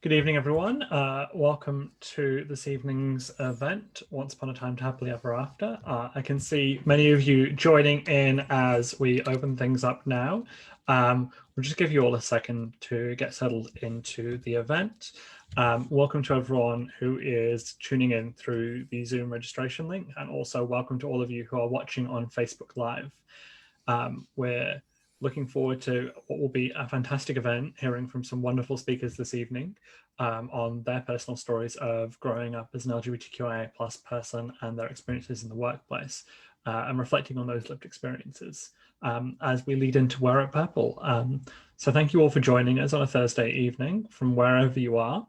Good evening, everyone. Welcome to this evening's event, Once Upon a Time to Happily Ever After. I can see many of you joining in as we open things up now. We'll just give you all a second to get settled into the event. Welcome to everyone who is tuning in through the Zoom registration link, and also welcome to all of you who are watching on Facebook Live. We're looking forward to what will be a fantastic event, hearing from some wonderful speakers this evening on their personal stories of growing up as an LGBTQIA+ person and their experiences in the workplace, and reflecting on those lived experiences as we lead into Wear It Purple. So thank you all for joining us on a Thursday evening from wherever you are.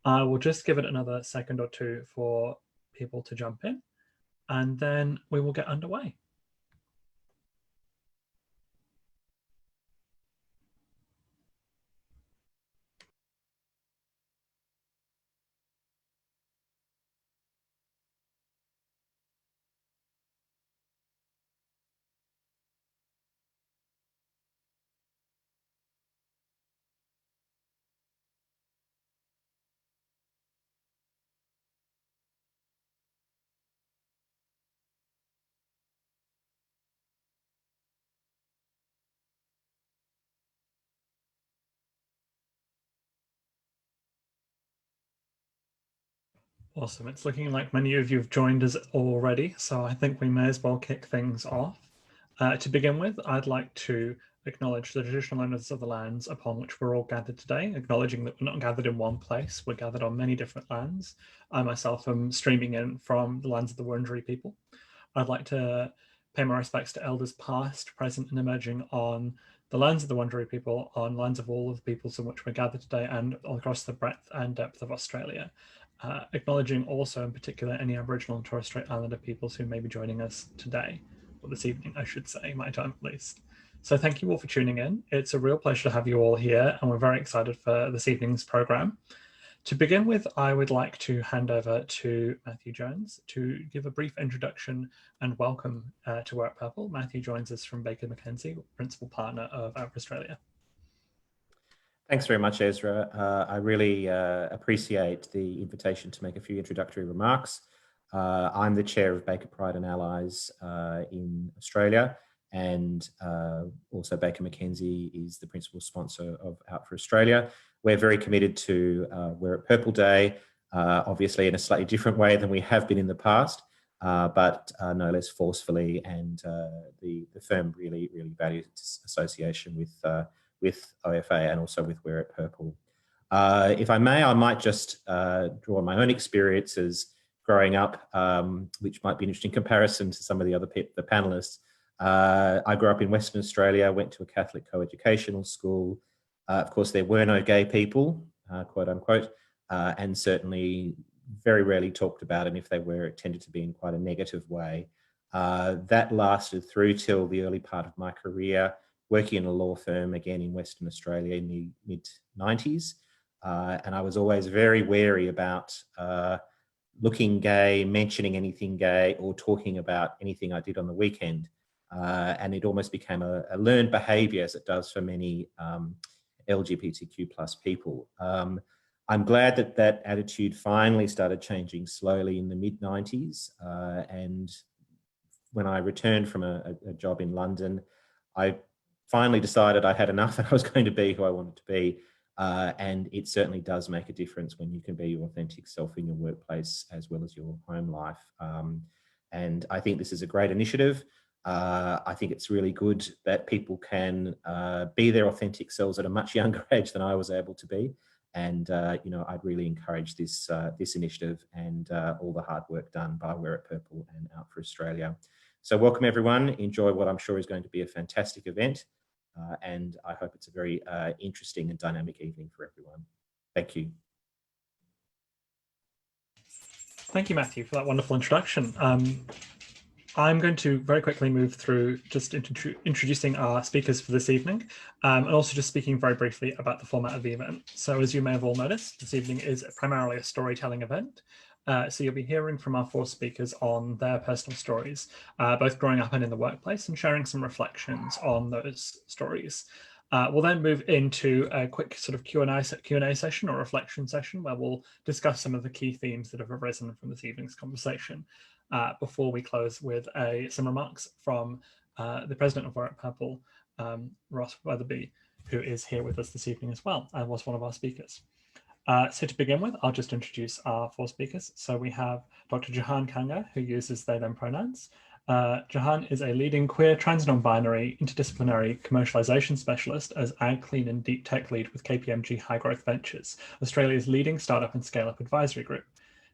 I will just give it another second or two for people to jump in, and then we will get underway. Awesome. It's looking like many of you have joined us already, so I think we may as well kick things off. To begin with, I'd like to acknowledge the traditional owners of the lands upon which we're all gathered today, acknowledging that we're not gathered in one place, we're gathered on many different lands. I myself am streaming in from the lands of the Wurundjeri people. I'd like to pay my respects to elders past, present, and emerging on the lands of the Wurundjeri people, on lands of all of the peoples in which we're gathered today, and across the breadth and depth of Australia. Acknowledging also in particular any Aboriginal and Torres Strait Islander peoples who may be joining us today, or this evening, I should say, my time at least. So thank you all for tuning in. It's a real pleasure to have you all here, and we're very excited for this evening's program. To begin with, I would like to hand over to Matthew Jones to give a brief introduction and welcome to Wear It Purple. Matthew joins us from Baker McKenzie, principal partner of Out for Australia. Thanks very much, Ezra. I really appreciate the invitation to make a few introductory remarks. I'm the chair of Baker Pride and Allies in Australia, and also Baker McKenzie is the principal sponsor of Out for Australia. We're very committed to Wear It Purple Day, obviously in a slightly different way than we have been in the past, but no less forcefully, and the firm really values its association with OFA and also with Wear It Purple. If I may, I might just draw on my own experiences growing up, which might be an interesting comparison to some of the other the panelists. I grew up in Western Australia, went to a Catholic co-educational school. Of course, there were no gay people, quote unquote, and certainly very rarely talked about, and if they were, it tended to be in quite a negative way. That lasted through till the early part of my career, working in a law firm, again in Western Australia in the mid-90s. And I was always very wary about looking gay, mentioning anything gay, or talking about anything I did on the weekend. And it almost became a learned behaviour, as it does for many LGBTQ+ people. I'm glad that that attitude finally started changing slowly in the mid-90s. And when I returned from a job in London, I finally decided I had enough and I was going to be who I wanted to be. And it certainly does make a difference when you can be your authentic self in your workplace as well as your home life. And I think this is a great initiative. I think it's really good that people can be their authentic selves at a much younger age than I was able to be. And, you know, I'd really encourage this, this initiative and all the hard work done by Wear It Purple and Out for Australia. So welcome everyone, enjoy what I'm sure is going to be a fantastic event. And I hope it's a very interesting and dynamic evening for everyone. Thank you. Thank you, Matthew, for that wonderful introduction. I'm going to very quickly move through just introducing our speakers for this evening, and also just speaking very briefly about the format of the event. So as you may have all noticed, this evening is primarily a storytelling event. So you'll be hearing from our four speakers on their personal stories, both growing up and in the workplace, and sharing some reflections on those stories. We'll then move into a quick sort of Q&A session or reflection session where we'll discuss some of the key themes that have arisen from this evening's conversation before we close with some remarks from the president of Wear It Purple, Ross Weatherby, who is here with us this evening as well and was one of our speakers. So to begin with, I'll just introduce our 4 speakers. So we have Dr. Jahan Kanga, who uses they, them pronouns. Jahan is a leading queer, trans, non-binary, interdisciplinary commercialization specialist as ag, clean and deep tech lead with KPMG High Growth Ventures, Australia's leading startup and scale-up advisory group.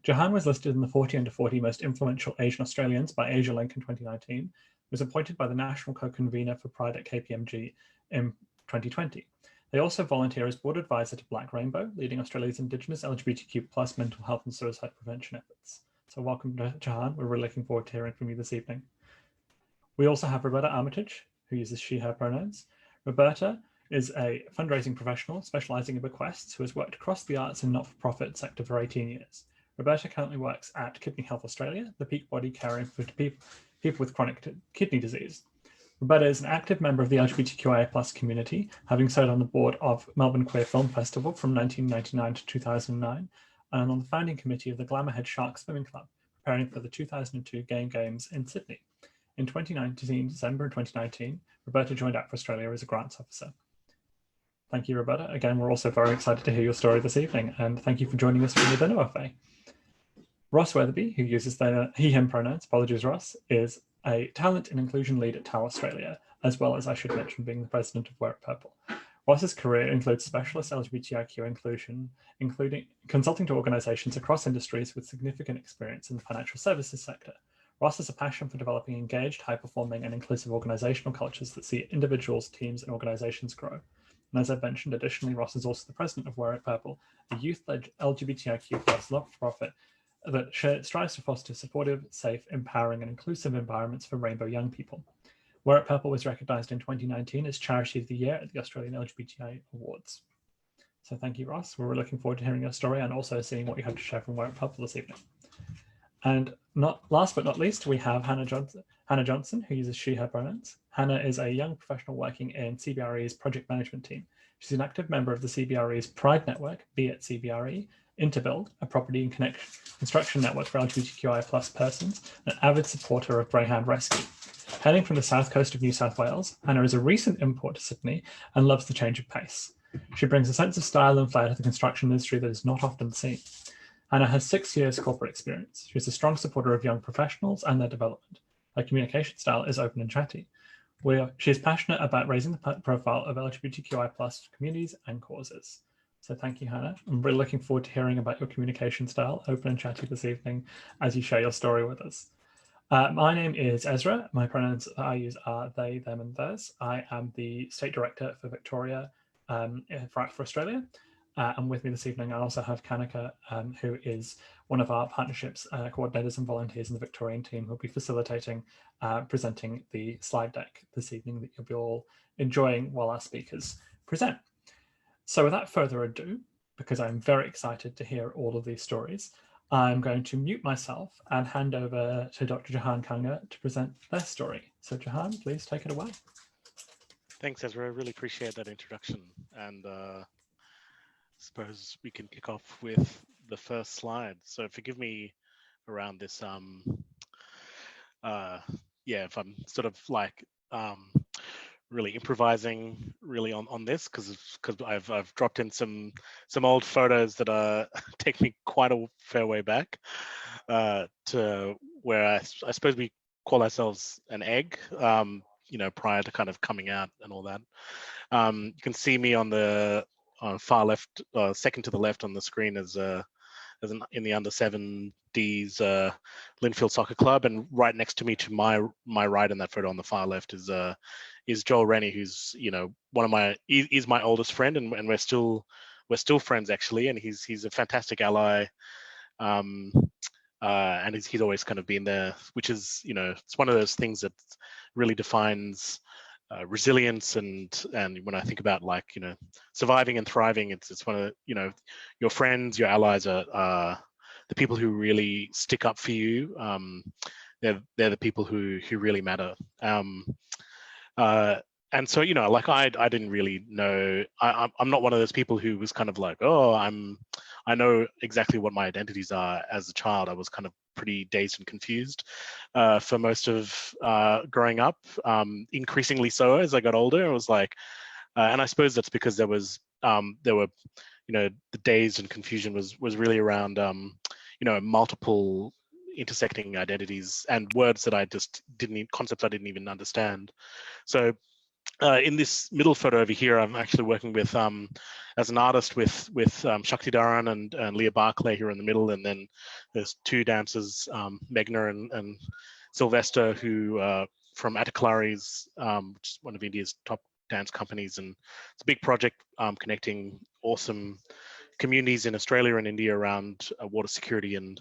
Jahan was listed in the 40 under 40 most influential Asian Australians by AsiaLink in 2019, was appointed by the national co-convener for Pride at KPMG in 2020. They also volunteer as board advisor to Black Rainbow, leading Australia's Indigenous LGBTQ+ mental health and suicide prevention efforts. So welcome to Jahan. We're really looking forward to hearing from you this evening. We also have Roberta Armitage, who uses she, her pronouns. Roberta is a fundraising professional specializing in bequests who has worked across the arts and not-for-profit sector for 18 years. Roberta currently works at Kidney Health Australia, the peak body caring for people with chronic kidney disease. Roberta is an active member of the LGBTQIA+ community, having served on the board of Melbourne Queer Film Festival from 1999 to 2009, and on the founding committee of the Glamourhead Shark Swimming Club, preparing for the 2002 Game Games in Sydney. In December 2019, Roberta joined Act for Australia as a grants officer. Thank you, Roberta. Again, we're also very excited to hear your story this evening, and thank you for joining us from the dinner buffet. Ross Weatherby, who uses he, him pronouns, apologies Ross, is a talent and inclusion lead at TAL Australia, as well as, I should mention, being the president of Wear It Purple. Ross's career includes specialist LGBTIQ inclusion, including consulting to organizations across industries with significant experience in the financial services sector. Ross has a passion for developing engaged, high-performing and inclusive organizational cultures that see individuals, teams and organizations grow. And as I mentioned, additionally, Ross is also the president of Wear It Purple, a youth-led LGBTIQ+ not-for-profit that strives to foster supportive, safe, empowering and inclusive environments for rainbow young people. Wear It Purple was recognised in 2019 as Charity of the Year at the Australian LGBTI Awards. So thank you, Ross. We're looking forward to hearing your story and also seeing what you have to share from Wear It Purple this evening. And last but not least, we have Hannah Johnson, who uses she, her pronouns. Hannah is a young professional working in CBRE's project management team. She's an active member of the CBRE's Pride Network, Be at CBRE, Interbuild, a property and construction network for LGBTQI+ persons, an avid supporter of Greyhound Rescue. Hailing from the south coast of New South Wales, Hannah is a recent import to Sydney and loves the change of pace. She brings a sense of style and flair to the construction industry that is not often seen. Hannah has 6 years corporate experience. She's a strong supporter of young professionals and their development. Her communication style is open and chatty. She is passionate about raising the profile of LGBTQI+ communities and causes. So thank you, Hannah. I'm really looking forward to hearing about your communication style, open and chatty this evening, as you share your story with us. My name is Ezra. My pronouns I use are they, them, and theirs. I am the State Director for Victoria for Australia. And with me this evening, I also have Kanika, who is one of our partnerships coordinators and volunteers in the Victorian team, who'll be facilitating presenting the slide deck this evening that you'll be all enjoying while our speakers present. So without further ado, because I'm very excited to hear all of these stories, I'm going to mute myself and hand over to Dr. Jahan Kanga to present their story. So Jahan, please take it away. Thanks, Ezra. I really appreciate that introduction. And suppose we can kick off with the first slide. So forgive me around this, if I'm sort of like really improvising really on this because I've dropped in some old photos that take me quite a fair way back to where I suppose we call ourselves an egg, prior to kind of coming out and all that. You can see me on the far left, second to the left on the screen in the under 7s Linfield Soccer Club, and right next to me to my right in that photo on the far left is Joel Rennie, who's is my oldest friend, and we're still friends actually, and he's a fantastic ally, and he's always kind of been there, which is it's one of those things that really defines resilience, and when I think about surviving and thriving, it's one of your friends, your allies are the people who really stick up for you. They're the people who really matter. and so, you know, like I didn't really know. I'm not one of those people who was kind of like, oh, I know exactly what my identities are. As a child, I was kind of pretty dazed and confused for most of growing up. Increasingly so as I got older. It was like, and I suppose that's because there were, you know, the dazed and confusion was really around, you know, multiple intersecting identities and words that I just concepts I didn't even understand. So in this middle photo over here, I'm actually working with, as an artist with Shakti Dharan and Leah Barclay here in the middle, and then there's two dancers, Meghna and Sylvester, who from Ataklari's, which is one of India's top dance companies, and it's a big project connecting awesome communities in Australia and India around water security. And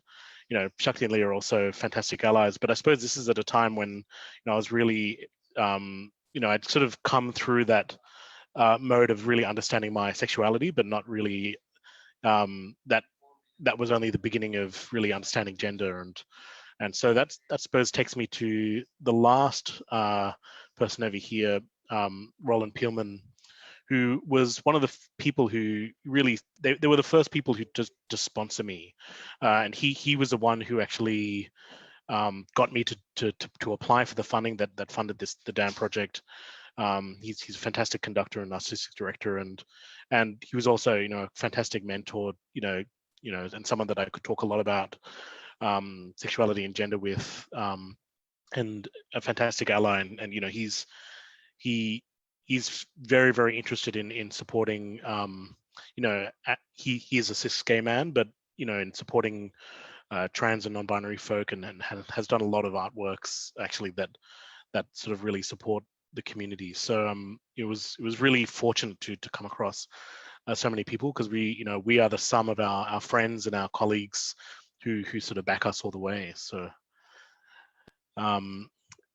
you know, Shakti and Leah are also fantastic allies. But I suppose this is at a time when, you know, I was really you know, I'd sort of come through that mode of really understanding my sexuality, but not really that was only the beginning of really understanding gender. And so that I suppose takes me to the last person over here, Roland Pillman, who was one of the people who really, they were the first people who just sponsor me, and he was the one who actually got me to apply for the funding that funded the DAM project. He's a fantastic conductor and artistic director, and he was also, you know, a fantastic mentor, you know, and someone that I could talk a lot about sexuality and gender with, and a fantastic ally. And you know, he's very, very interested in supporting, you know, he is a cis gay man, but you know, in supporting trans and non-binary folk, and has done a lot of artworks actually that sort of really support the community. So it was really fortunate to come across so many people, because we are the sum of our friends and our colleagues who sort of back us all the way. So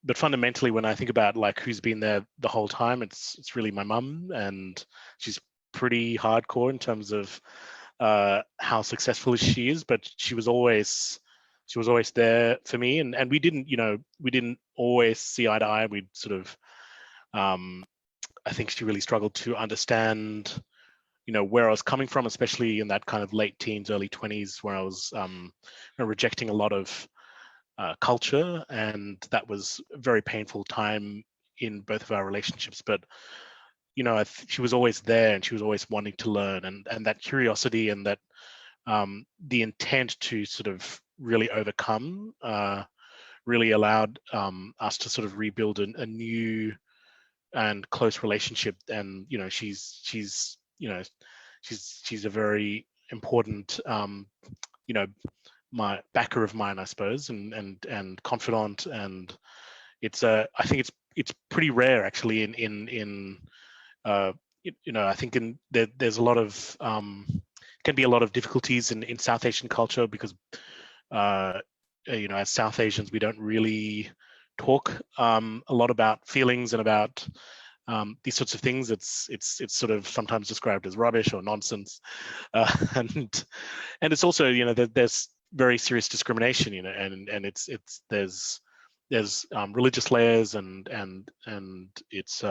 but fundamentally, when I think about like who's been there the whole time, it's really my mum, and she's pretty hardcore in terms of how successful she is, but she was always there for me, and we didn't always see eye to eye. We'd sort of I think she really struggled to understand, you know, where I was coming from, especially in that kind of late teens, early 20s, where I was rejecting a lot of culture, and that was a very painful time in both of our relationships. But you know, she was always there, and she was always wanting to learn, and that curiosity and that the intent to sort of really overcome really allowed us to sort of rebuild a new and close relationship. And you know, she's a very important you know, my backer of mine, I suppose, and confidant. And it's I think it's pretty rare actually in you know, I think there's a lot of can be a lot of difficulties in South Asian culture, because you know, as South Asians, we don't really talk a lot about feelings and about these sorts of things. It's sort of sometimes described as rubbish or nonsense, and it's also, you know, there's very serious discrimination, you know, and there's religious layers, and it's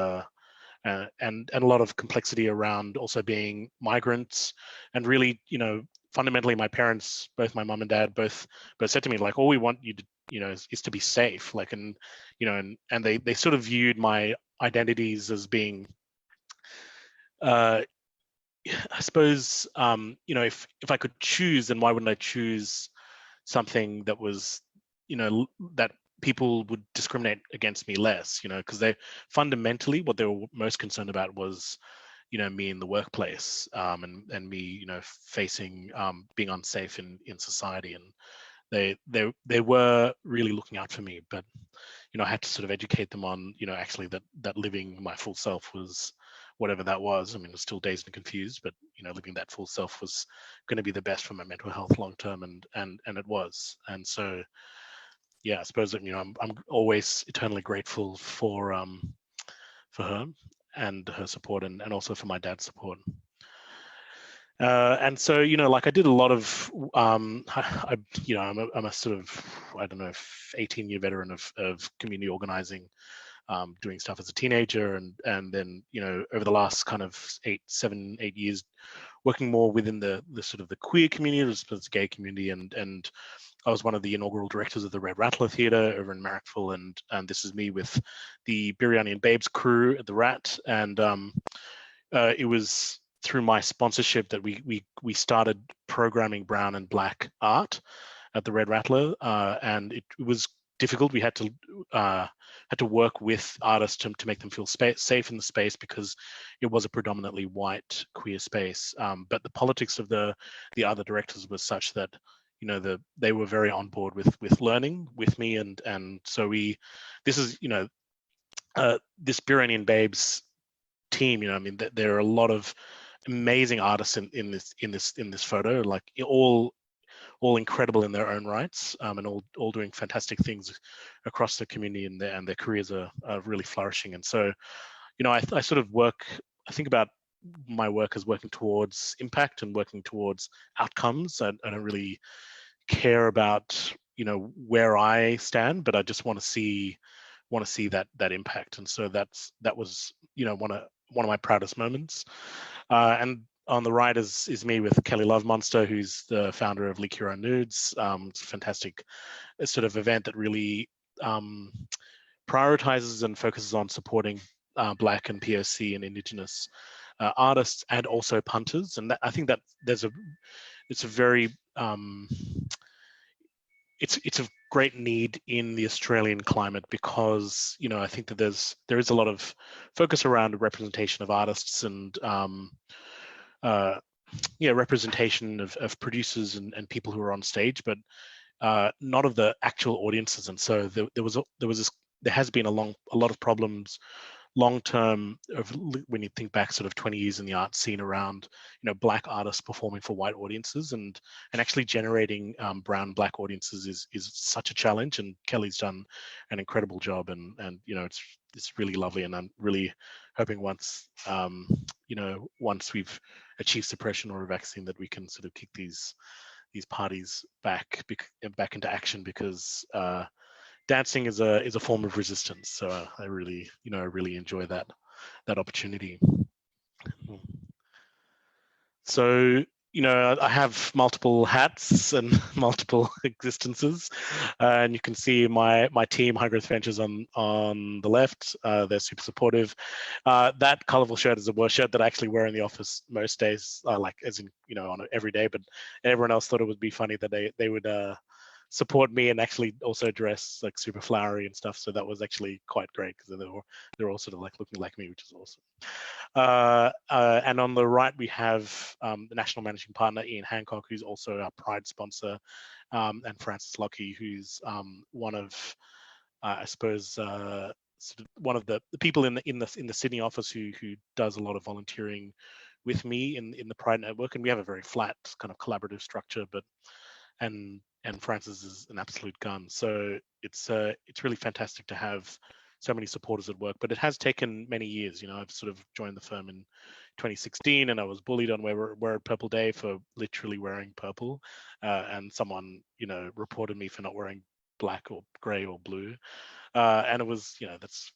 and a lot of complexity around also being migrants. And really, you know, fundamentally, my parents, both my mum and dad, both said to me, like, all we want you to, you know, is to be safe. Like, and you know, and they sort of viewed my identities as being I suppose, you know, if I could choose, then why wouldn't I choose something that was, you know, that people would discriminate against me less, you know, because they fundamentally, what they were most concerned about was, you know, me in the workplace, and me, you know, facing being unsafe in society. And they were really looking out for me. But you know, I had to sort of educate them on, you know, actually that living my full self was whatever that was. I mean, I was still dazed and confused, but you know, living that full self was going to be the best for my mental health long term, and it was. And so yeah, I suppose that, you know, I'm always eternally grateful for her and her support, and also for my dad's support. And so, you know, like I did a lot of, you know, I'm a sort of, I don't know, 18-year veteran of community organizing, doing stuff as a teenager, and then over the last kind of 7, 8 years, working more within the sort of the queer community as opposed to gay community, and I was one of the inaugural directors of the Red Rattler Theatre over in Marrickville, and this is me with the Biryani and Babes crew at the Rat, and it was through my sponsorship that we started programming brown and black art at the Red Rattler, and it was difficult. We had to work with artists to make them feel safe in the space, because it was a predominantly white queer space. But the politics of the other directors was such that they were very on board with learning with me, and so this is this Biryani and Babes team. I mean, there are a lot of amazing artists in this photo, like all incredible in their own rights, and all doing fantastic things across the community, and their careers are really flourishing. And so, I sort of I think about my work as working towards impact and working towards outcomes. I don't really care about where I stand, but I just want to see that impact. And so that was one of my proudest moments. And on the right is me with Kelly Love Monster, who's the founder of Leak Your Own Nudes. It's a fantastic sort of event that really prioritizes and focuses on supporting Black and POC and Indigenous artists, and also punters. And I think that it's a very it's a great need in the Australian climate, because I think that there is a lot of focus around representation of artists and representation of producers and people who are on stage, but not of the actual audiences. And so there has been a lot of problems long term when you think back sort of 20 years in the art scene around Black artists performing for white audiences, and actually generating brown Black audiences is such a challenge. And Kelly's done an incredible job, and it's really lovely. And I'm really hoping once we've achieved suppression or a vaccine, that we can sort of kick these parties back into action, because dancing is a form of resistance. So I really enjoy that opportunity. So I have multiple hats and multiple existences, and you can see my team, High Growth Ventures, on the left. They're super supportive. That colorful shirt is a shirt that I actually wear in the office most days, like as in on every day. But everyone else thought it would be funny that they would support me and actually also dress like super flowery and stuff. So that was actually quite great, because they're all sort of like looking like me, which is awesome. And on the right, we have the national managing partner, Ian Hancock, who's also our Pride sponsor, and Francis Lockie, who's one of, I suppose, sort of one of the people in the Sydney office who does a lot of volunteering with me in the Pride network. And we have a very flat kind of collaborative structure, but and Francis is an absolute gun. So it's really fantastic to have so many supporters at work. But it has taken many years. I've sort of joined the firm in 2016, and I was bullied on Wear Purple Day for literally wearing purple, and someone reported me for not wearing black or grey or blue, and it was that's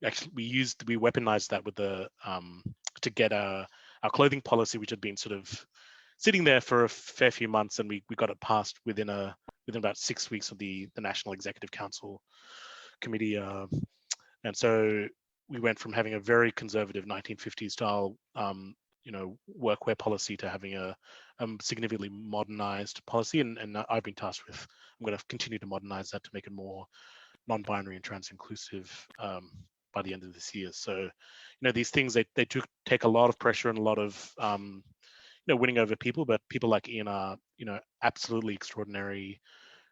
actually we weaponized that with the to get our clothing policy, which had been sort of sitting there for a fair few months, and we got it passed within about 6 weeks of the National Executive Council committee, and so we went from having a very conservative 1950s style workwear policy to having a significantly modernized policy, and I've been tasked with, I'm going to continue to modernize that to make it more non-binary and trans inclusive by the end of this year. So these things, they do take a lot of pressure and a lot of winning over people, but people like Ian are, absolutely extraordinary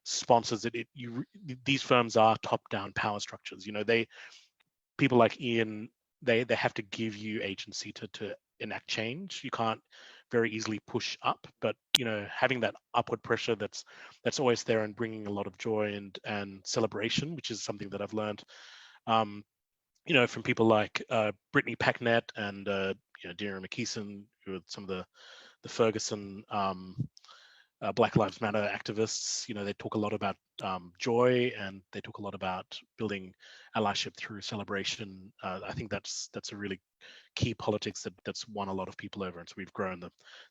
sponsors. These firms are top-down power structures. People like Ian, they have to give you agency to enact change. You can't very easily push up, but having that upward pressure that's always there and bringing a lot of joy and celebration, which is something that I've learned, from people like Brittany Packnett and Deanna McKeeson, who are some of the Ferguson Black Lives Matter activists. They talk a lot about joy, and they talk a lot about building allyship through celebration. I think that's a really key politics that's won a lot of people over, and so we've grown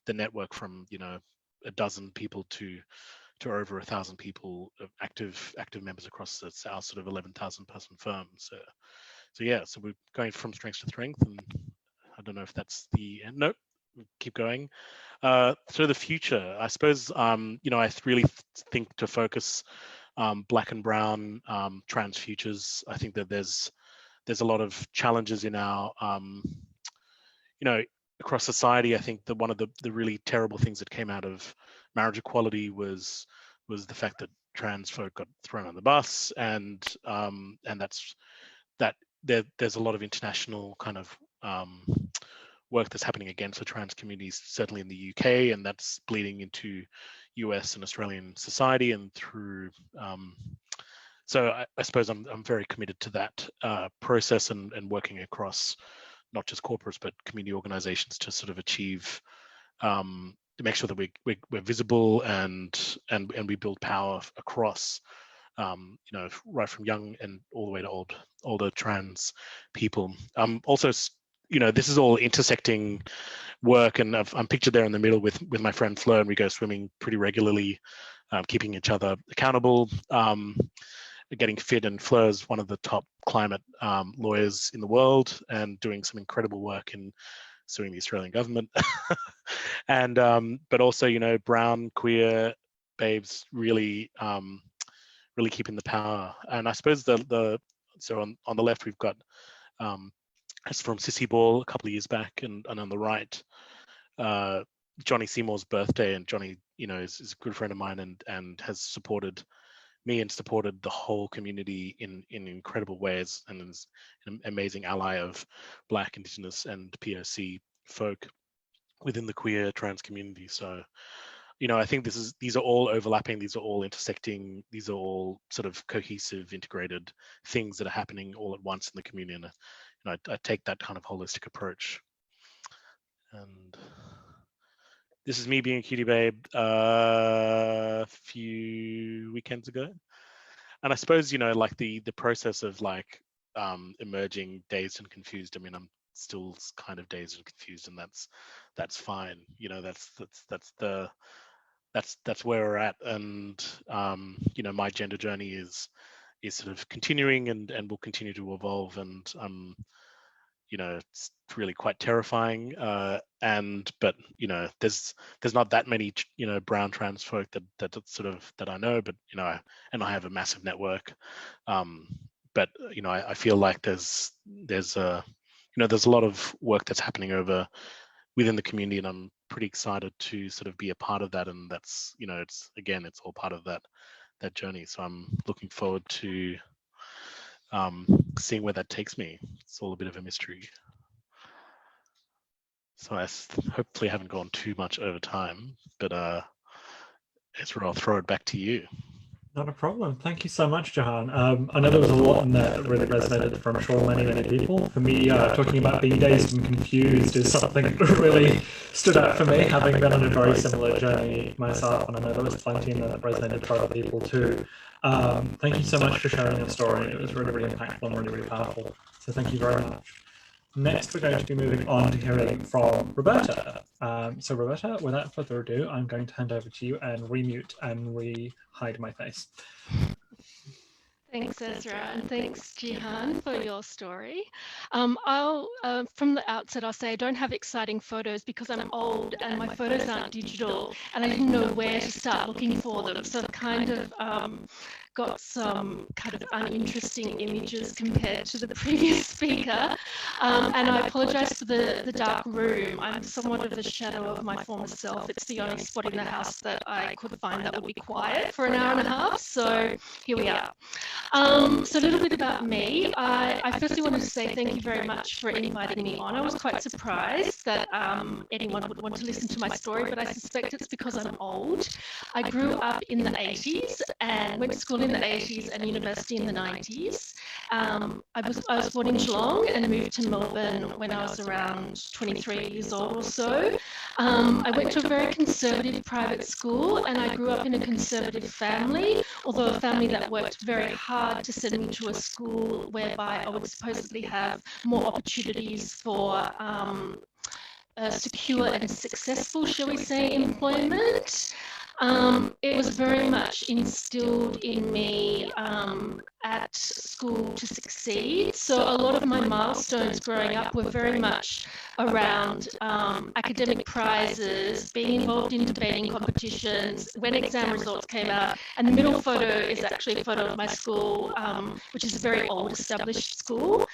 the network from a dozen people to over 1,000 people, active members across our sort of 11,000 person firm. So we're going from strength to strength, and I don't know if that's the end. Nope, keep going. So the future, I suppose, I really think to focus Black and brown trans futures. I think that there's a lot of challenges in our across society. I think that one of the really terrible things that came out of marriage equality was the fact that trans folk got thrown on the bus, and there's a lot of international kind of work that's happening against the trans communities, certainly in the UK, and that's bleeding into US and Australian society and through. So I suppose I'm very committed to that process and working across not just corporates but community organizations to sort of achieve, to make sure that we're visible and we build power across, right from young and all the way to older trans people. Also, this is all intersecting work, and I'm pictured there in the middle with my friend Fleur, and we go swimming pretty regularly, keeping each other accountable, getting fit. And Fleur's one of the top climate lawyers in the world and doing some incredible work in suing the Australian government. And but also, brown queer babes really keeping the power. And I suppose so on the left we've got it's from Sissy Ball a couple of years back, and on the right, Johnny Seymour's birthday. And Johnny, is a good friend of mine and has supported me and supported the whole community in incredible ways, and is an amazing ally of Black, Indigenous, and POC folk within the queer trans community. So, I think these are all overlapping, these are all intersecting, these are all sort of cohesive, integrated things that are happening all at once in the community. And I take that kind of holistic approach. And this is me being a cutie babe a few weekends ago. And I suppose, like the process of like emerging dazed and confused. I mean, I'm still kind of dazed and confused, and that's fine. That's where we're at. And my gender journey is sort of continuing and will continue to evolve. And it's really quite terrifying. But there's not that many brown trans folk that I know, but and I have a massive network. But I feel like there's a lot of work that's happening within the community, and I'm pretty excited to sort of be a part of that. And that's it's all part of that journey. So I'm looking forward to seeing where that takes me. It's all a bit of a mystery. So I hopefully haven't gone too much over time, but Ezra, I'll throw it back to you. Not a problem. Thank you so much, Jahan. I know there was a lot in there that really resonated from, I'm sure, many people. For me, talking about being dazed and confused is something that really stood out for me, having been on a very similar journey myself, and I know there was plenty in there that resonated for other people too. Thank you so much for sharing your story. It was really, really impactful and really, really powerful. So thank you very much. Next, we're going to be moving on to hearing from Roberta. So Roberta, without further ado, I'm going to hand over to you and remute and re-hide my face. Thanks, Ezra, and thanks, Jahan, for your story. I'll, from the outset, I'll say I don't have exciting photos because I'm old and my photos aren't digital, and I didn't know where to start looking for them. So I've kind of got some kind of uninteresting images compared to the previous speaker. And I apologize for the dark room. I'm somewhat of a shadow of my former self. It's the only spot in the house that I could find that would be quiet for an hour and a half. So here we are. So a little bit about me. I firstly wanted to say thank you very much for inviting me on. I was quite surprised that anyone would want to listen to my story, but I suspect it's because I'm old. I grew up in the 80s and went to school in the 80s and university in the 90s. I was born in Geelong and moved to Melbourne when I was around 23 years old or so. I went to a very conservative private school, and I grew up in a conservative family, although a family that worked very hard to send me to a school whereby I would supposedly have more opportunities for secure and successful, shall we say, employment. It was very much instilled in me at school to succeed. So a lot of my milestones growing up were very much around academic prizes, being involved in debating competitions, when exam results came out. And the middle photo is actually a photo of my school, which is a very old established school.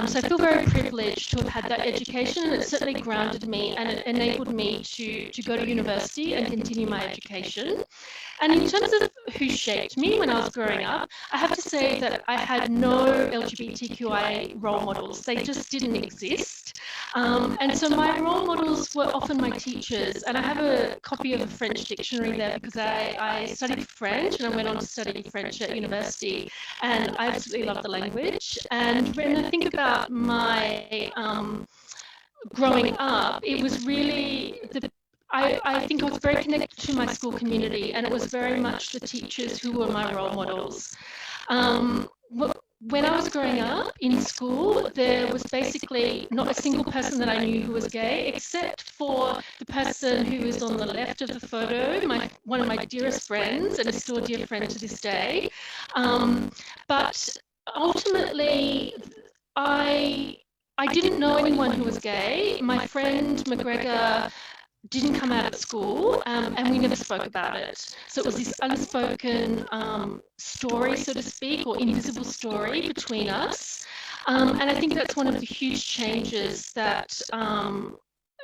So I feel very privileged to have had that education, and it certainly grounded me and it enabled me to go to university and continue my education. And in terms of who shaped me when I was growing up, I have to say that I had no LGBTQI role models. They just didn't exist. And so my role models were often my teachers. And I have a copy of a French dictionary there because I studied French and I went on to study French at university. And I absolutely love the language. And when I think about my growing up, it was really I think I was very connected to my school community, and it was very much the teachers who were my role models. When I was growing up in school, there was basically not a single person that I knew who was gay, except for the person who is on the left of the photo, one of my dearest friends, and is still a dear friend to this day. But ultimately, I didn't know anyone who was gay. My friend McGregor didn't come out at school, and we never spoke about it. So it was this unspoken story, so to speak, or invisible story between us. And I think that's one of the huge changes that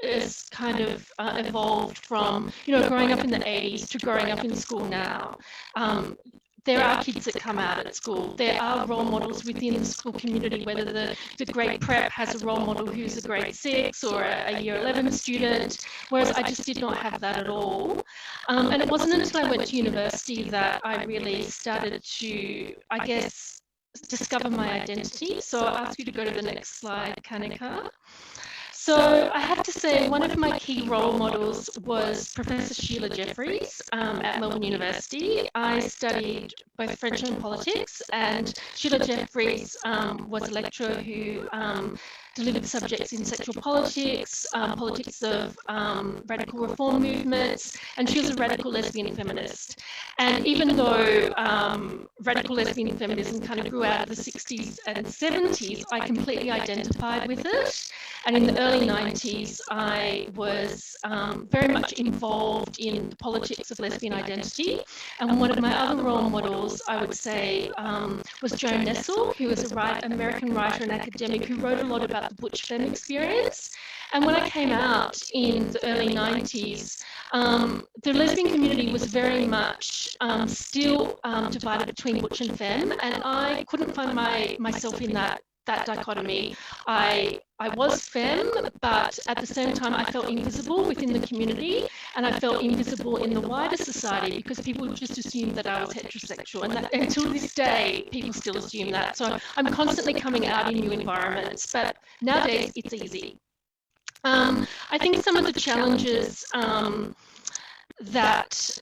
is kind of evolved from, growing up in the 80s to growing up in school now. There are kids that come out at school. There are role models within the school community, whether the grade prep has a role model who's a grade 6 or a year 11 student, whereas I just did not have that at all. And it wasn't until I went to university that I really started to, I guess, discover my identity. So I'll ask you to go to the next slide, Kanika. So I have to say one of my key role models was Professor Sheila Jeffries at Melbourne University. I studied both French and politics, and Sheila Jeffries was a lecturer who delivered subjects in sexual politics, politics of radical reform movements, and she was a radical lesbian feminist. And even though radical lesbian feminism kind of grew out of the 60s and 70s, I completely identified with it. And in the early 90s, I was very much involved in the politics of lesbian identity. And one of my other role models, I would say, was Joan Nessel, who was an American writer and academic who wrote a lot about the butch femme experience. And when I came out in the early 90s, the lesbian community was very much still divided between butch and femme, and I couldn't find myself in that dichotomy. I was femme, but at the same time I felt invisible within the community, and I felt invisible in the wider society because people just assumed that I was heterosexual, and that until this day people still assume that. So I'm constantly coming out in new environments, but nowadays it's easy. I think some of the challenges that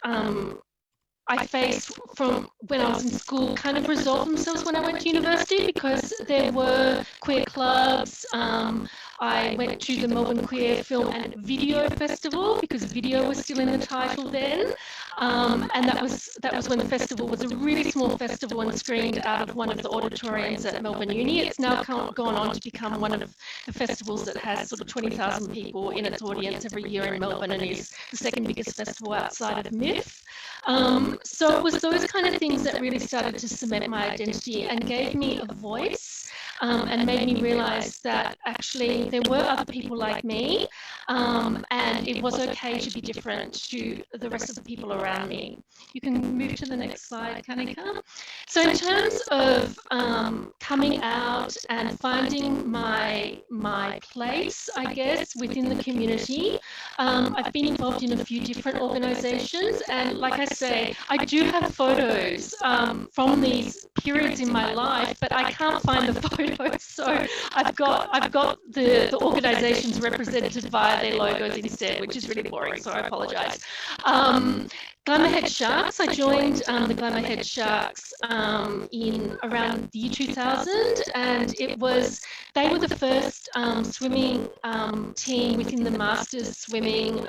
I faced from when I was in school kind of resolved themselves when I went to university, because there were queer clubs. I went to the Melbourne Queer Film and Video Festival because video was still in the title then. And that was when the festival was a really small festival and screened out of one of the auditoriums at Melbourne Uni. It's now gone on to become one of the festivals that has sort of 20,000 people in its audience every year in Melbourne, and is the second biggest festival outside of MIF. So it was those kind of things that really started to cement my identity and gave me a voice, and made me realise that actually there were other people like me. and it was okay to be different to the rest of the people around me. You can move to the next slide, Kanika. So in terms of coming out and finding my place, I guess, within the community, I've been involved in a few different organisations, and like I say, I do have photos from these periods in my life, but I can't find the photos, so I've got the organisations represented via their logos instead, which is really boring, so I apologise. Glamourhead Sharks, I joined the Glamourhead Sharks in around the year 2000, and they were the first swimming team within the Masters Swimming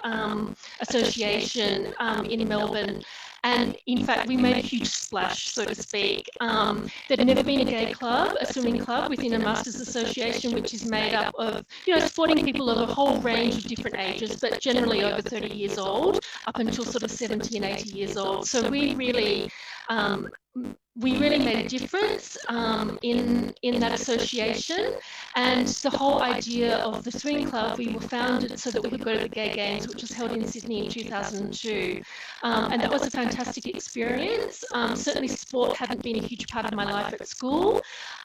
Association in Melbourne. And in fact, we made a huge splash, so to speak. There'd never been a gay club, a swimming club within a Masters Association, which is made up of, sporting people of a whole range of different ages, but generally over 30 years old, up until sort of 70 and 80 years old. So we really made a difference in that association, and the whole idea of the swimming club, we were founded so that we could go to the Gay Games, which was held in Sydney in 2002, and that was a fantastic experience. Certainly sport hadn't been a huge part of my life at school.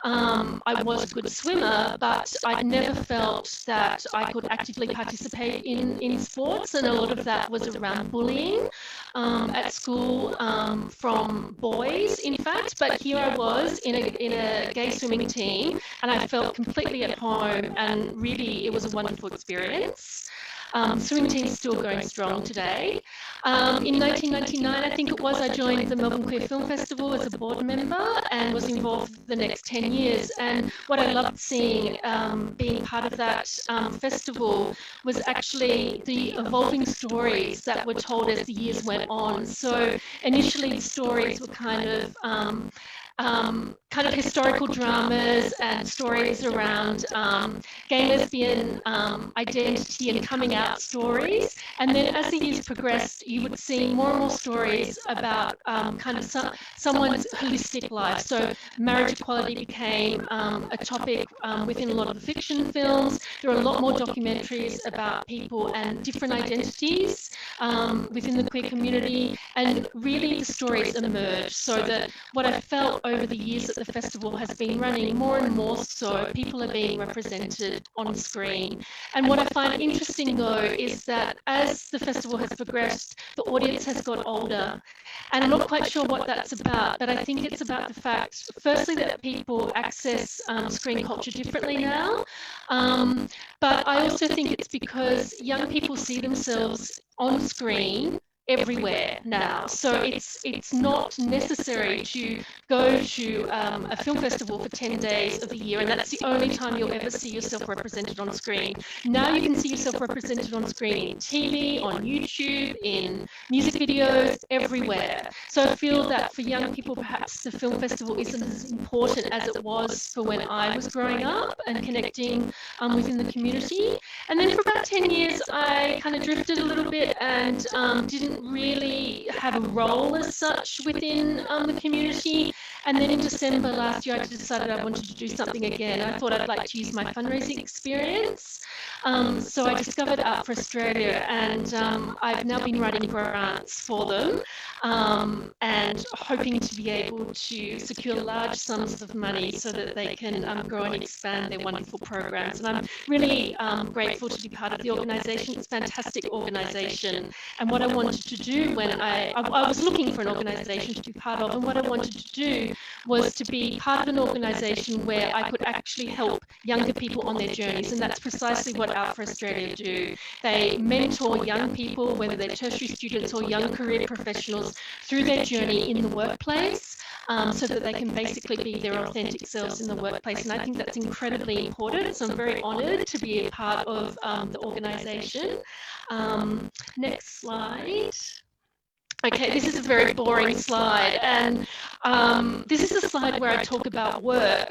I was a good swimmer, but I'd never felt that I could actively participate in sports, and a lot of that was around bullying at school from boys, in fact. But here I was in a gay swimming team, and I felt completely at home, and really it was a wonderful experience. Swimming team's still going strong today. In 1999, I think it was, I joined the Melbourne Queer Film Festival as a board member and was involved for the next 10 years. And what I loved seeing, being part of that festival, was actually the evolving stories that were told as the years went on. So initially the stories were kind of historical dramas and stories around gay, lesbian identity and coming out stories. And then as the years progressed, you would see more and more stories about someone's holistic life. So marriage equality became a topic within a lot of the fiction films. There are a lot more documentaries about people and different identities within the queer community, and really the stories emerged. So that what I felt over the years that the festival has been running, more and more so, people are being represented on screen. And what I find interesting though is that as the festival has progressed, the audience has got older. And I'm not quite sure what that's about, but I think it's about the fact, firstly, that people access screen culture differently now. But I also think it's because young people see themselves on screen everywhere now. So it's not necessary to go to a film festival for 10 days of the year, and that's the only time you'll ever see yourself represented on screen. Now you can see yourself represented on screen in TV, on YouTube, in music videos, everywhere. So I feel that for young people, perhaps the film festival isn't as important as it was for when I was growing up and connecting within the community. And then for about 10 years, I kind of drifted a little bit and didn't really have a role as such within the community. And then in December last year, I decided I wanted to do something again. I thought I'd like to use my fundraising experience. So I discovered Art for Australia, and I've now been writing grants for them and hoping to be able to secure large sums of money so that they can grow and expand their wonderful programs. And I'm really grateful to be part of the organisation. It's a fantastic organisation. And what I wanted to do when I was looking for an organisation to be part of, and what I wanted to do was to be part of an organisation where I could actually help younger people on their journeys. And that's precisely what Art for Australia do. They mentor young people, whether they're tertiary students or young career professionals, through their journey in the workplace, so that they can basically be their authentic selves in the workplace. And I think that's incredibly important. So I'm very honoured to be a part of the organisation. Next slide. Okay, this is a very boring slide, and this is a slide where I talk about work.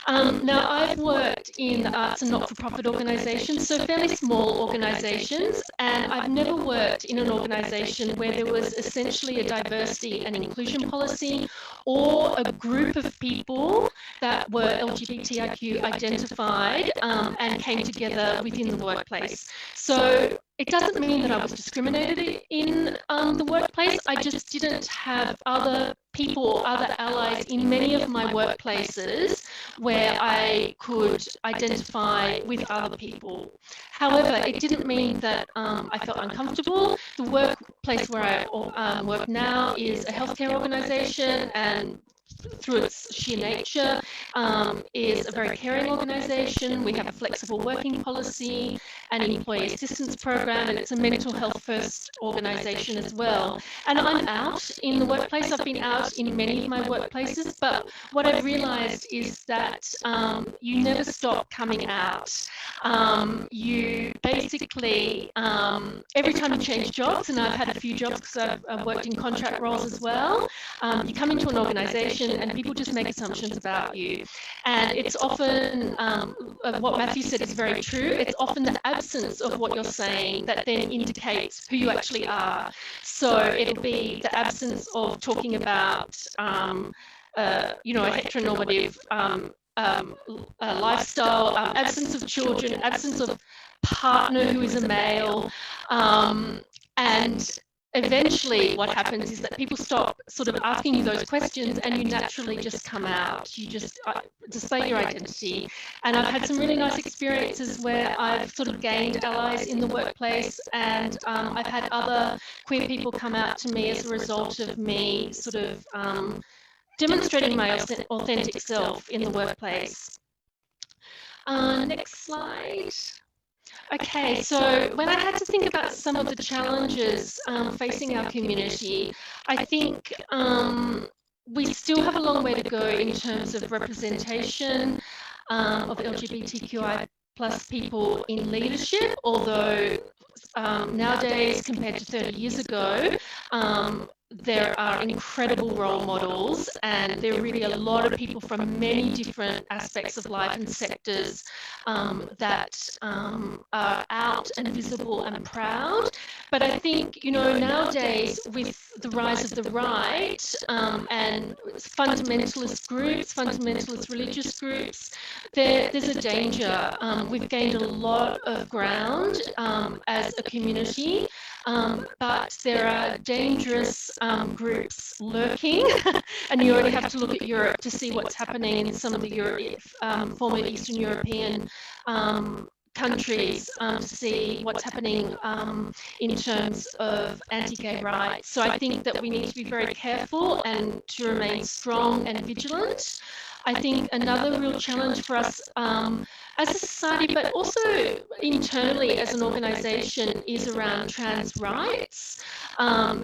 Now, I've worked in the arts and not-for-profit organisations, so fairly small organisations, and I've never worked in an organisation where there was essentially a diversity and inclusion policy or a group of people that were LGBTIQ identified and came together within the workplace. So it doesn't mean that I was discriminated in the workplace. I just didn't have other people, other allies in many of my workplaces where I could identify with other people. However, it didn't mean that I felt uncomfortable. The workplace where I work now is a healthcare organisation, and through its sheer nature, is a very caring organisation. We have a flexible working policy, an employee assistance program, and it's a mental health first organisation as well. And I'm out in the workplace. I've been out in many of my workplaces, but what I've realised is that you never stop coming out. You basically, every time you change jobs, and I've had a few jobs because I've worked in contract roles as well, you come into an organisation and people just make assumptions about you. And it's often, what Matthew said is very true, it's often the absence of what you're saying that then indicates who you actually are. So it'll be the absence of talking about, you know, a heteronormative lifestyle, absence of children, absence of partner who is a male, and eventually what happens is that people stop sort of asking you those questions and you naturally just come out. You just display your identity. And I've had some really nice experiences where I've sort of gained allies in the workplace, and I've had other queer people come out to me as a result of me sort of demonstrating my authentic self in the workplace. Next slide. Okay, so when I had to think about some of the challenges facing our community, I think we still have a long way to go in terms of representation of LGBTQI+ people in leadership, although nowadays, compared to 30 years ago, there are incredible role models, and there are really a lot of people from many different aspects of life and sectors that are out and visible and proud. But I think, you know, nowadays with the rise of the right and fundamentalist groups, fundamentalist religious groups, there's a danger. We've gained a lot of ground as a community, but there are dangerous groups lurking, and you only have to look at Europe to see what's happening in some of the former Eastern European countries to see what's happening in terms of anti-gay rights. So I think that we need to be very careful and to remain strong and vigilant. I think another real challenge for us as a society, but also internally as an organisation, is around trans rights.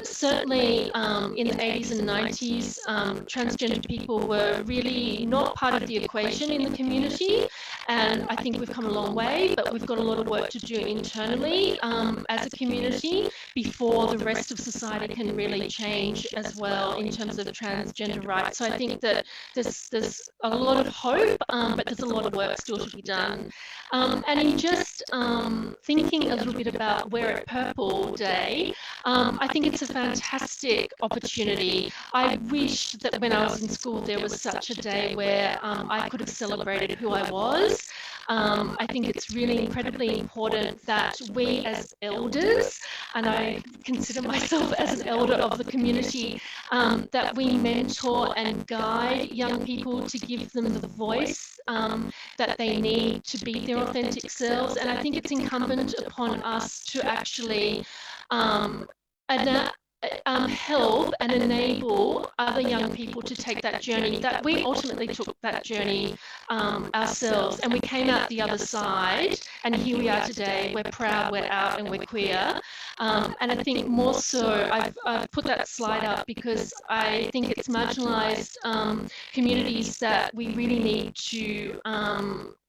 Certainly in the 80s and 90s, transgender people were really not part of the equation in the community, and I think we've come a long way, but we've got a lot of work to do internally as a community before the rest of society can really change as well in terms of transgender rights. So I think that there's a lot of hope, but there's a lot of work still to be done. And in just thinking a little bit about Wear It Purple Day, I think it's a fantastic opportunity. I wish that when I was in school there was such a day where I could have celebrated who I was. I think it's really incredibly important that we as elders, and I consider myself as an elder of the community, that we mentor and guide young people to give them the voice that they need to be their authentic selves. And I think it's incumbent upon us to actually help and enable other young people to take that journey, that we ultimately took that journey ourselves, and we came out the other side, and here we are today. We're proud, we're out, and we're queer. And I think more so, I've put that slide up because I think it's marginalised communities that we really need to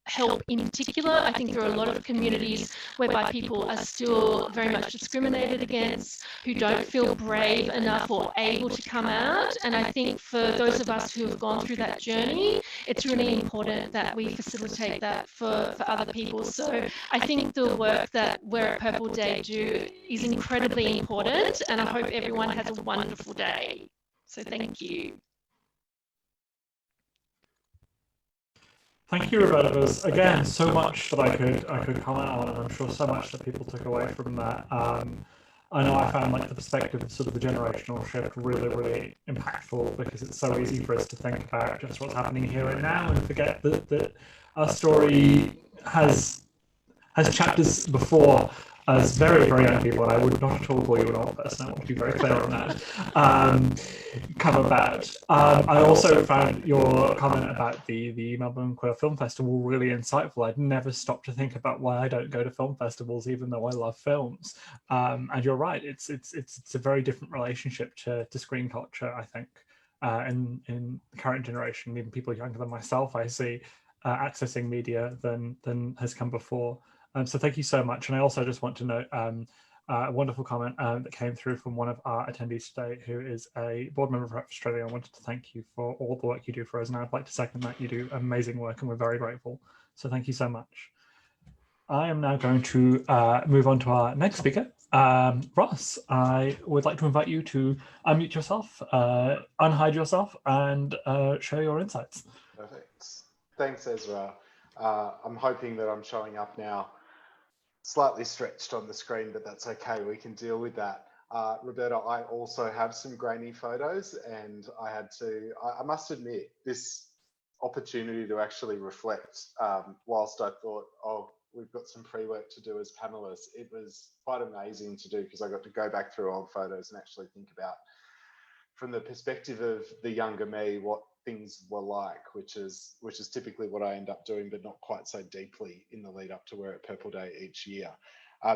help in particular. I think there are a lot of communities whereby people are still very much discriminated against, who don't feel brave enough or able to come out. And I think for those of us who have gone through that journey, it's really important that we facilitate that for other people. So I think the work that we're at Purple Day do is incredibly important, and I hope everyone has a wonderful day. So thank you. Thank you, Roberta. There's again so much that I could comment on, and I'm sure so much that people took away from that. I know I found like the perspective of sort of the generational shift really impactful, because it's so easy for us to think about just what's happening here and now and forget that our story has chapters before as very young people, and I would not at all call you an old person. I want to be very clear on that. Come about. I also found your comment about the Melbourne Queer Film Festival really insightful. I'd never stopped to think about why I don't go to film festivals, even though I love films. And you're right. It's a very different relationship to screen culture, I think, in the current generation. Even people younger than myself, I see accessing media than has come before. So thank you so much. And I also just want to note a wonderful comment that came through from one of our attendees today, who is a board member for Australia. I wanted to thank you for all the work you do for us. And I'd like to second that. You do amazing work, and we're very grateful. So thank you so much. I am now going to move on to our next speaker. Ross, I would like to invite you to unmute yourself, unhide yourself, and share your insights. Perfect. Thanks, Ezra. I'm hoping that I'm showing up now. Slightly stretched on the screen, but that's okay. We can deal with that. Roberta, I also have some grainy photos, and I must admit, this opportunity to actually reflect, whilst I thought, oh, we've got some pre-work to do as panelists, it was quite amazing to do, because I got to go back through old photos and actually think about, from the perspective of the younger me, what things were like, which is typically what I end up doing, but not quite so deeply in the lead up to We're at Purple Day each year.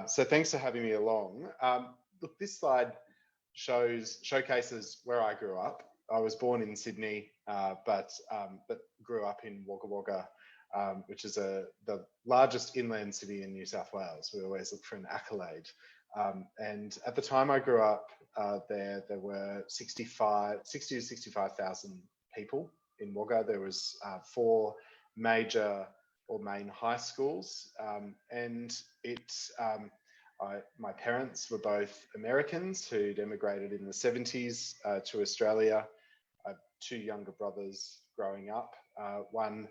So thanks for having me along. Look, this slide showcases where I grew up. I was born in Sydney, but grew up in Wagga Wagga, which is the largest inland city in New South Wales. We always look for an accolade. And at the time I grew up, there were 60 to 65,000 people in Wagga. There was 4 major or main high schools, and my parents were both Americans who'd emigrated in the 70s to Australia. I have 2 younger brothers growing up. One,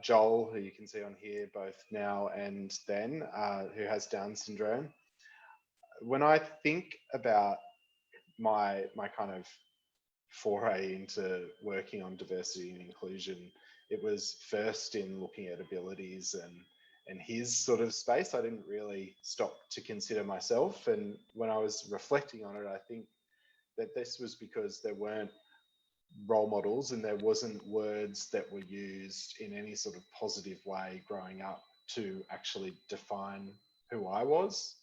Joel, who you can see on here, both now and then, who has Down syndrome. When I think about my kind of foray into working on diversity and inclusion, it was first in looking at abilities and his sort of space. I didn't really stop to consider myself. And when I was reflecting on it, I think that this was because there weren't role models and there wasn't words that were used in any sort of positive way growing up to actually define who I was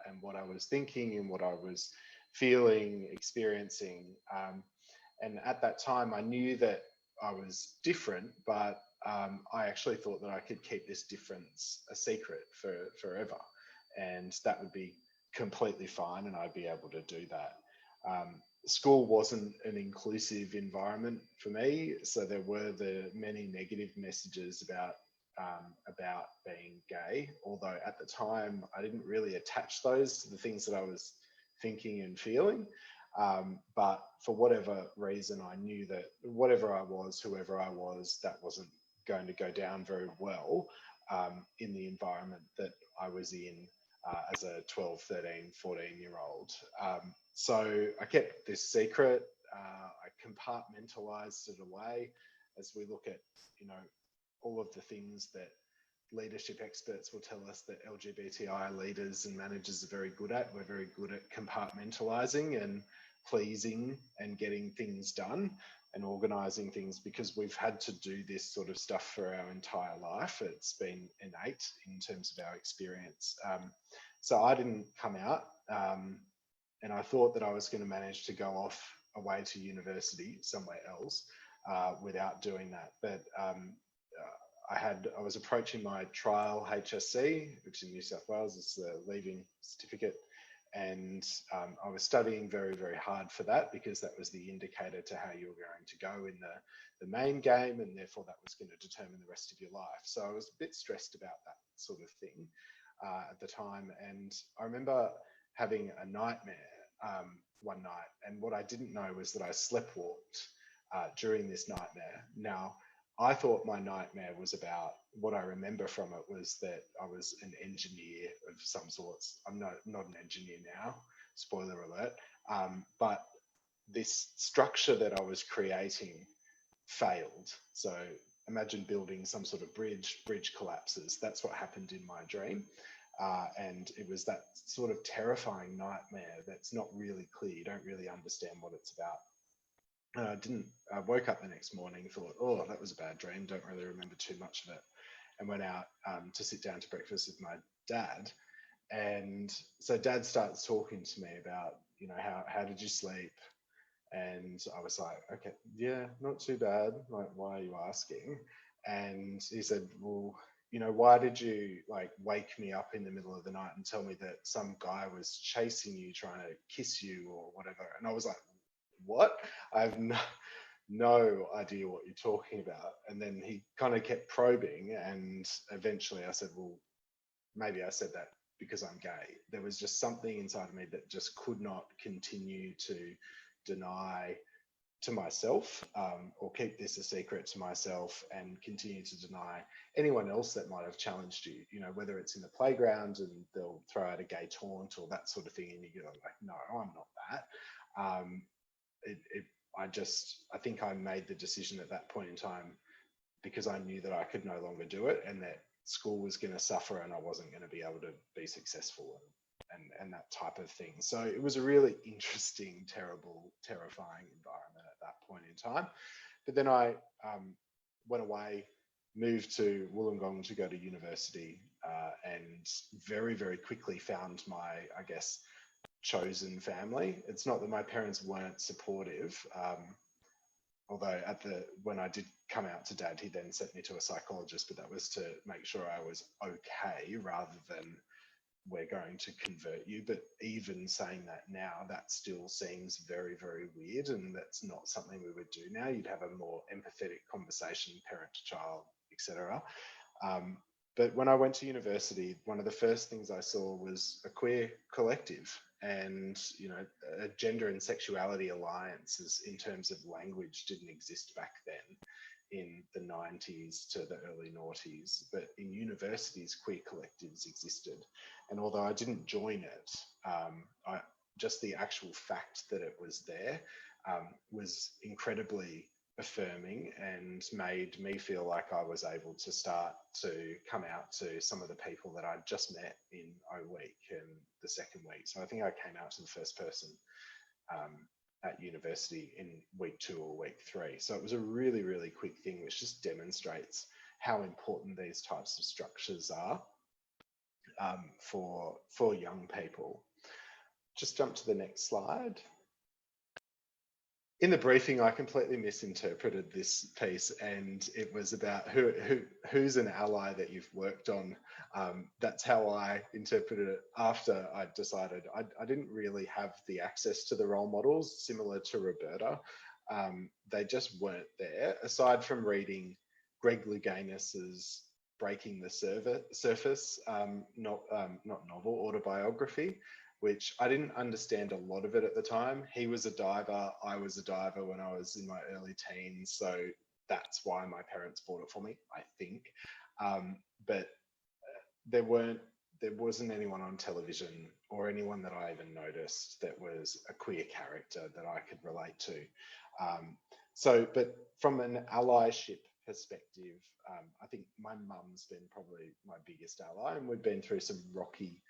and what I was thinking and what I was feeling, experiencing. And at that time, I knew that I was different, but I actually thought that I could keep this difference a secret forever. And that would be completely fine, and I'd be able to do that. School wasn't an inclusive environment for me, so there were the many negative messages about being gay, although at the time I didn't really attach those to the things that I was thinking and feeling. But for whatever reason, I knew that whatever I was, whoever I was, that wasn't going to go down very well in the environment that I was in as a 12, 13, 14-year-old. So I kept this secret. I compartmentalized it away as we look at, all of the things that leadership experts will tell us that LGBTI leaders and managers are very good at. We're very good at compartmentalizing and pleasing and getting things done and organizing things, because we've had to do this sort of stuff for our entire life. It's been innate in terms of our experience. So I didn't come out, and I thought that I was going to manage to go off away to university somewhere else without doing that. But I was approaching my trial HSC, which in New South Wales is the leaving certificate. And I was studying very, very hard for that because that was the indicator to how you were going to go in the main game, and therefore that was going to determine the rest of your life. So I was a bit stressed about that sort of thing at the time. And I remember having a nightmare one night, and what I didn't know was that I sleptwalked during this nightmare. Now, I thought my nightmare was about, what I remember from it was that I was an engineer of some sorts. I'm not an engineer now, spoiler alert. But this structure that I was creating failed. So imagine building some sort of bridge collapses. That's what happened in my dream. And it was that sort of terrifying nightmare that's not really clear. You don't really understand what it's about. I woke up the next morning, thought, oh, that was a bad dream, don't really remember too much of it, and went out to sit down to breakfast with my dad. And so Dad starts talking to me about, how did you sleep? And I was like, okay, yeah, not too bad. Like, why are you asking? And he said, well, why did you wake me up in the middle of the night and tell me that some guy was chasing you, trying to kiss you or whatever? And I was like, what? I have no idea what you're talking about. And then he kind of kept probing, and eventually I said, well, maybe I said that because I'm gay. There was just something inside of me that just could not continue to deny to myself, or keep this a secret to myself, and continue to deny anyone else that might have challenged you, whether it's in the playground and they'll throw out a gay taunt or that sort of thing, and you go like, no, I'm not that. I think I made the decision at that point in time because I knew that I could no longer do it, and that school was going to suffer and I wasn't going to be able to be successful and that type of thing. So it was a really interesting, terrible, terrifying environment at that point in time. But then I went away, moved to Wollongong to go to university, and very, very quickly found my, I guess, chosen family. It's not that my parents weren't supportive, although when I did come out to Dad, he then sent me to a psychologist, but that was to make sure I was okay rather than we're going to convert you. But even saying that now, that still seems very, very weird, and that's not something we would do now. You'd have a more empathetic conversation, parent to child, etc. But when I went to university, one of the first things I saw was a queer collective, and a gender and sexuality alliances in terms of language didn't exist back then in the 90s to the early noughties, but in universities, queer collectives existed. And although I didn't join it, just the actual fact that it was there was incredibly affirming and made me feel like I was able to start to come out to some of the people that I'd just met in week and the second week. So I think I came out to the first person at university in week 2 or week 3. So it was a really, really quick thing, which just demonstrates how important these types of structures are for young people. Just jump to the next slide. In the briefing, I completely misinterpreted this piece, and it was about who's an ally that you've worked on. That's how I interpreted it after I decided I didn't really have the access to the role models, similar to Roberta. They just weren't there, aside from reading Greg Louganis's Breaking the Surface, not novel, autobiography, which I didn't understand a lot of it at the time. He was a diver. I was a diver when I was in my early teens. So that's why my parents bought it for me, I think. But there wasn't anyone on television or anyone that I even noticed that was a queer character that I could relate to. But from an allyship perspective, I think my mum's been probably my biggest ally, and we've been through some rocky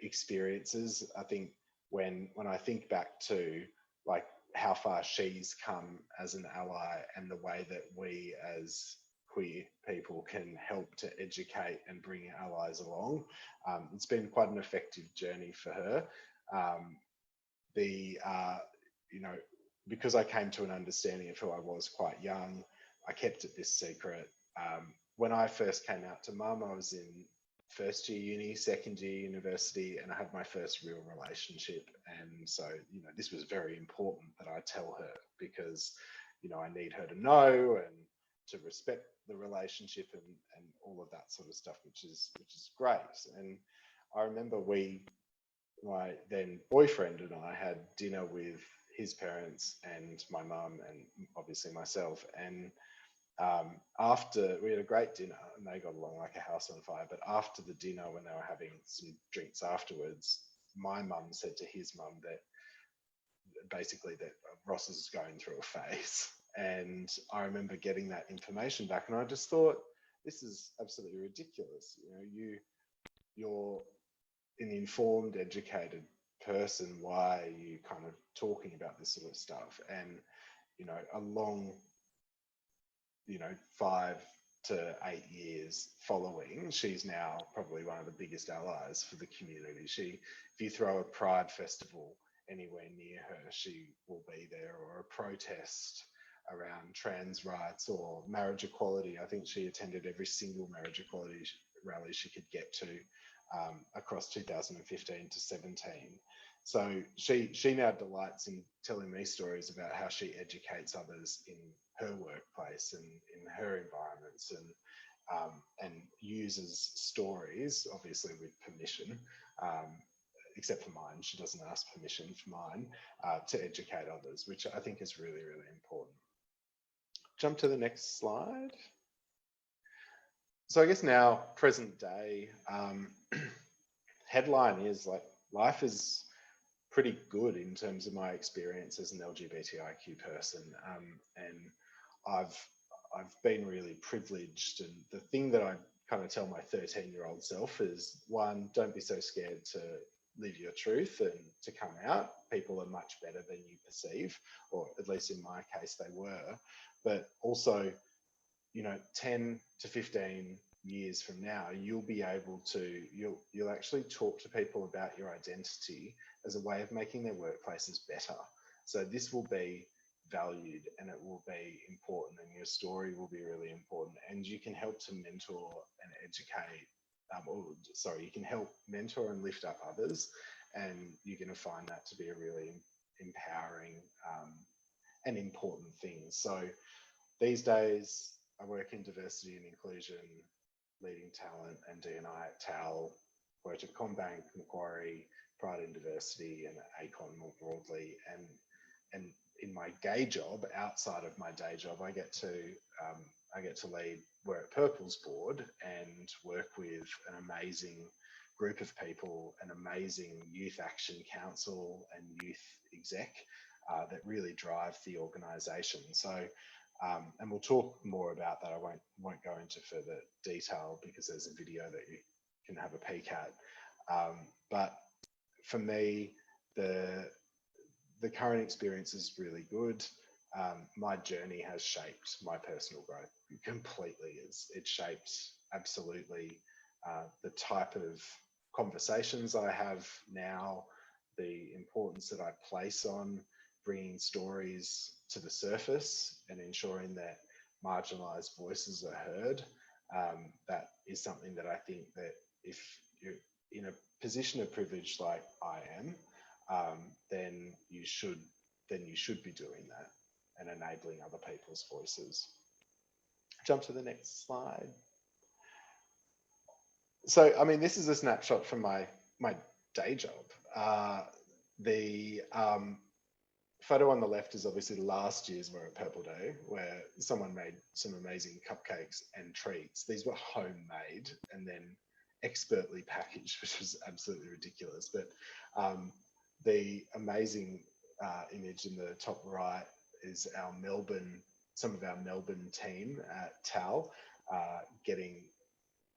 experiences. I think when I think back to like how far she's come as an ally and the way that we as queer people can help to educate and bring allies along, it's been quite an effective journey for her. Because I came to an understanding of who I was quite young, I kept it this secret. when I first came out to Mum, I was in first year uni, second year university, and I had my first real relationship. And so, you know, this was very important that I tell her, because, you know, I need her to know and to respect the relationship and all of that sort of stuff, which is great. And I remember my then boyfriend and I had dinner with his parents and my mum and obviously myself. And after, we had a great dinner and they got along like a house on fire. But after the dinner, when they were having some drinks afterwards, my mum said to his mum that basically that Ross is going through a phase. And I remember getting that information back, and I just thought, this is absolutely ridiculous. You know, you're an informed, educated person. Why are you kind of talking about this sort of stuff? And, you know, along, you know, 5 to 8 years following, she's now probably one of the biggest allies for the community. If you throw a Pride festival anywhere near her, she will be there, or a protest around trans rights or marriage equality. I think she attended every single marriage equality rally she could get to across 2015 to 17. So she now delights in telling me stories about how she educates others in her workplace and in her environments, and uses stories, obviously with permission, except for mine. She doesn't ask permission for mine, to educate others, which I think is really, really important. Jump to the next slide. So I guess now, present day, headline is like, life is pretty good in terms of my experience as an LGBTIQ person. And I've been really privileged. And the thing that I kind of tell my 13-year-old self is, one, don't be so scared to live your truth and to come out. People are much better than you perceive, or at least in my case, they were. But also, you know, 10 to 15 years from now, you'll be able to, you'll actually talk to people about your identity as a way of making their workplaces better. So this will be valued and it will be important, and your story will be really important, and you can help to mentor and educate, you can help mentor and lift up others, and you're going to find that to be a really empowering and important thing. So these days, I work in diversity and inclusion, leading talent and D&I at TAL, worked at CommBank, Macquarie, Pride and Diversity, and ACON more broadly. And in my gay job, outside of my day job, I get to lead We're at Purple's board and work with an amazing group of people, an amazing youth action council and youth exec that really drive the organisation. So. And we'll talk more about that. I won't go into further detail because there's a video that you can have a peek at. But for me, the current experience is really good. My journey has shaped my personal growth completely. It shaped absolutely the type of conversations I have now, the importance that I place on bringing stories to the surface and ensuring that marginalized voices are heard. That is something that I think that if you're in a position of privilege like I am, then you should be doing that and enabling other people's voices. Jump to the next slide. So, I mean, this is a snapshot from my day job. The photo on the left is obviously last year's We're at Purple Day, where someone made some amazing cupcakes and treats. These were homemade and then expertly packaged, which was absolutely ridiculous. But the amazing image in the top right is some of our Melbourne team at TAL getting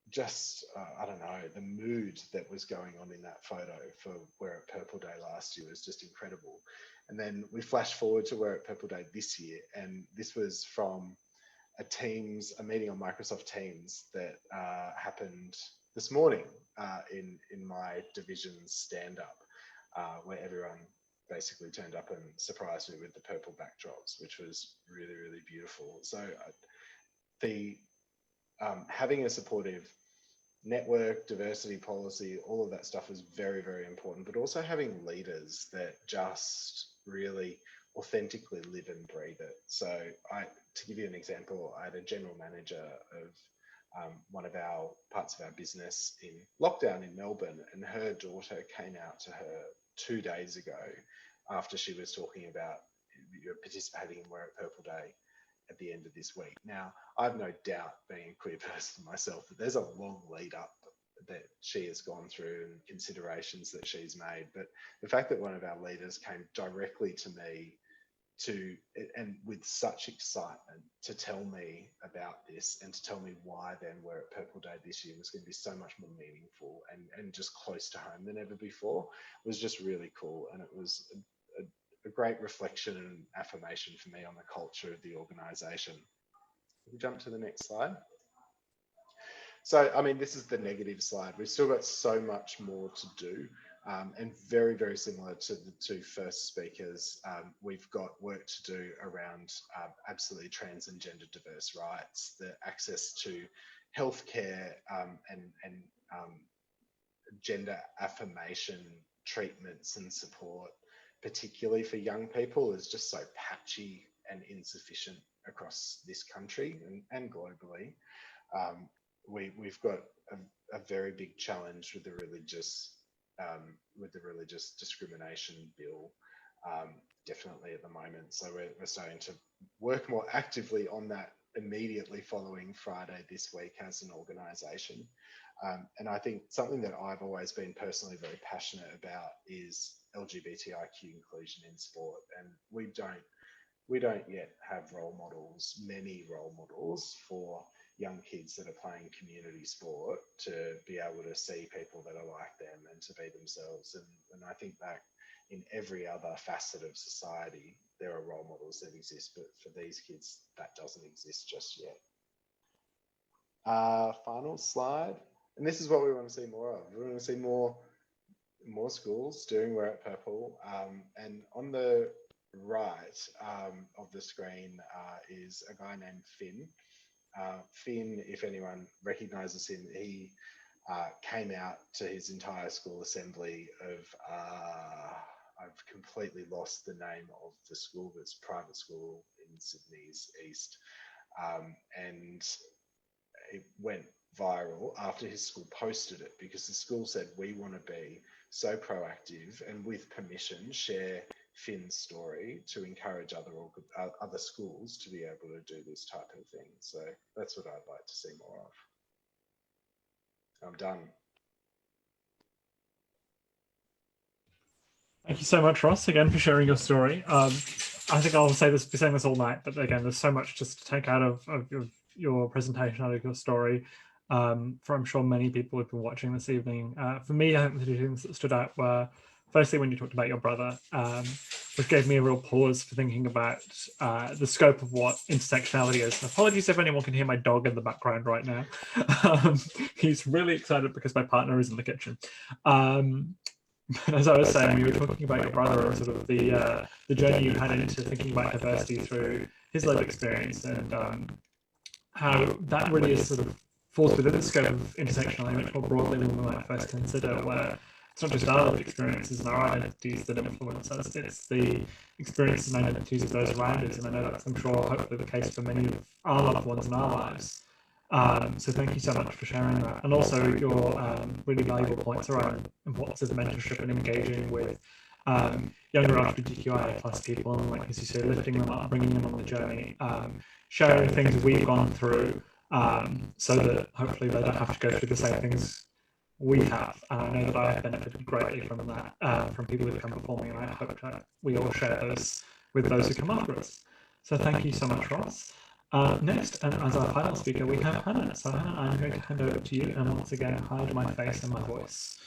just, I don't know, the mood that was going on in that photo for We're at Purple Day last year was just incredible. And then we flash forward to We're at Purple Day this year, and this was from a meeting on Microsoft Teams that happened this morning in my division's stand-up, where everyone basically turned up and surprised me with the purple backdrops, which was really, really beautiful. So having a supportive network, diversity policy, all of that stuff is very, very important, but also having leaders that just really authentically live and breathe it. So to give you an example, I had a general manager of one of our parts of our business in lockdown in Melbourne, and her daughter came out to her 2 days ago after she was talking about participating in Wear It Purple Day at the end of this week. Now, I've no doubt, being a queer person myself, that there's a long lead up that she has gone through and considerations that she's made. But the fact that one of our leaders came directly to me and with such excitement to tell me about this and to tell me why then Wear It Purple Day this year was going to be so much more meaningful and just close to home than ever before was just really cool. And it was a great reflection and affirmation for me on the culture of the organisation. Can we jump to the next slide? So, I mean, this is the negative slide. We've still got so much more to do. And very, very similar to the two first speakers, we've got work to do around absolutely trans and gender diverse rights, the access to healthcare and gender affirmation treatments and support, particularly for young people, is just so patchy and insufficient across this country and globally. We've got a very big challenge with the religious discrimination bill, definitely at the moment. So we're starting to work more actively on that immediately following Friday this week as an organisation. And I think something that I've always been personally very passionate about is LGBTIQ inclusion in sport. And we don't yet have many role models for young kids that are playing community sport to be able to see people that are like them and to be themselves. And I think that in every other facet of society, there are role models that exist, but for these kids, that doesn't exist just yet. Final slide. And this is what we want to see more of. We want to see more schools doing Wear It Purple. And on the right of the screen is a guy named Finn. Finn, if anyone recognises him, he came out to his entire school assembly of, I've completely lost the name of the school, but it's a private school in Sydney's east. And it went viral after his school posted it, because the school said, we want to be so proactive and with permission share Finn's story to encourage other schools to be able to do this type of thing. So that's what I'd like to see more of. I'm done. Thank you so much, Ross, again for sharing your story. I think I'll be saying this all night, but again, there's so much just to take out of your presentation, out of your story. For I'm sure many people have been watching this evening. For me, I think the two things that stood out were, firstly, when you talked about your brother, which gave me a real pause for thinking about the scope of what intersectionality is. And apologies if anyone can hear my dog in the background right now. He's really excited because my partner is in the kitchen. But as I was saying, we were talking about your brother and sort of the journey you had into thinking about diversity through his lived experience, and how that really is sort of falls within the scope of intersectionality much more broadly than we might first consider, where it's not just our lived experiences and our identities that influence us, it's the experiences and identities of those around us. And I know that's, I'm sure, hopefully the case for many of our loved ones in our lives. So thank you so much for sharing that. And also your really valuable points around the importance of mentorship and engaging with younger LGBTQIA plus people, and like, as you say, lifting them up, bringing them on the journey, sharing things we've gone through, so that hopefully they don't have to go through the same things we have. And I know that I have benefited greatly from that, from people who've come before me, and I hope that we all share those with those who come after us. So thank you so much, Ross. Next, and as our final speaker, we have Hannah. So Hannah, I'm going to hand over to you, and once again, hide my face and my voice.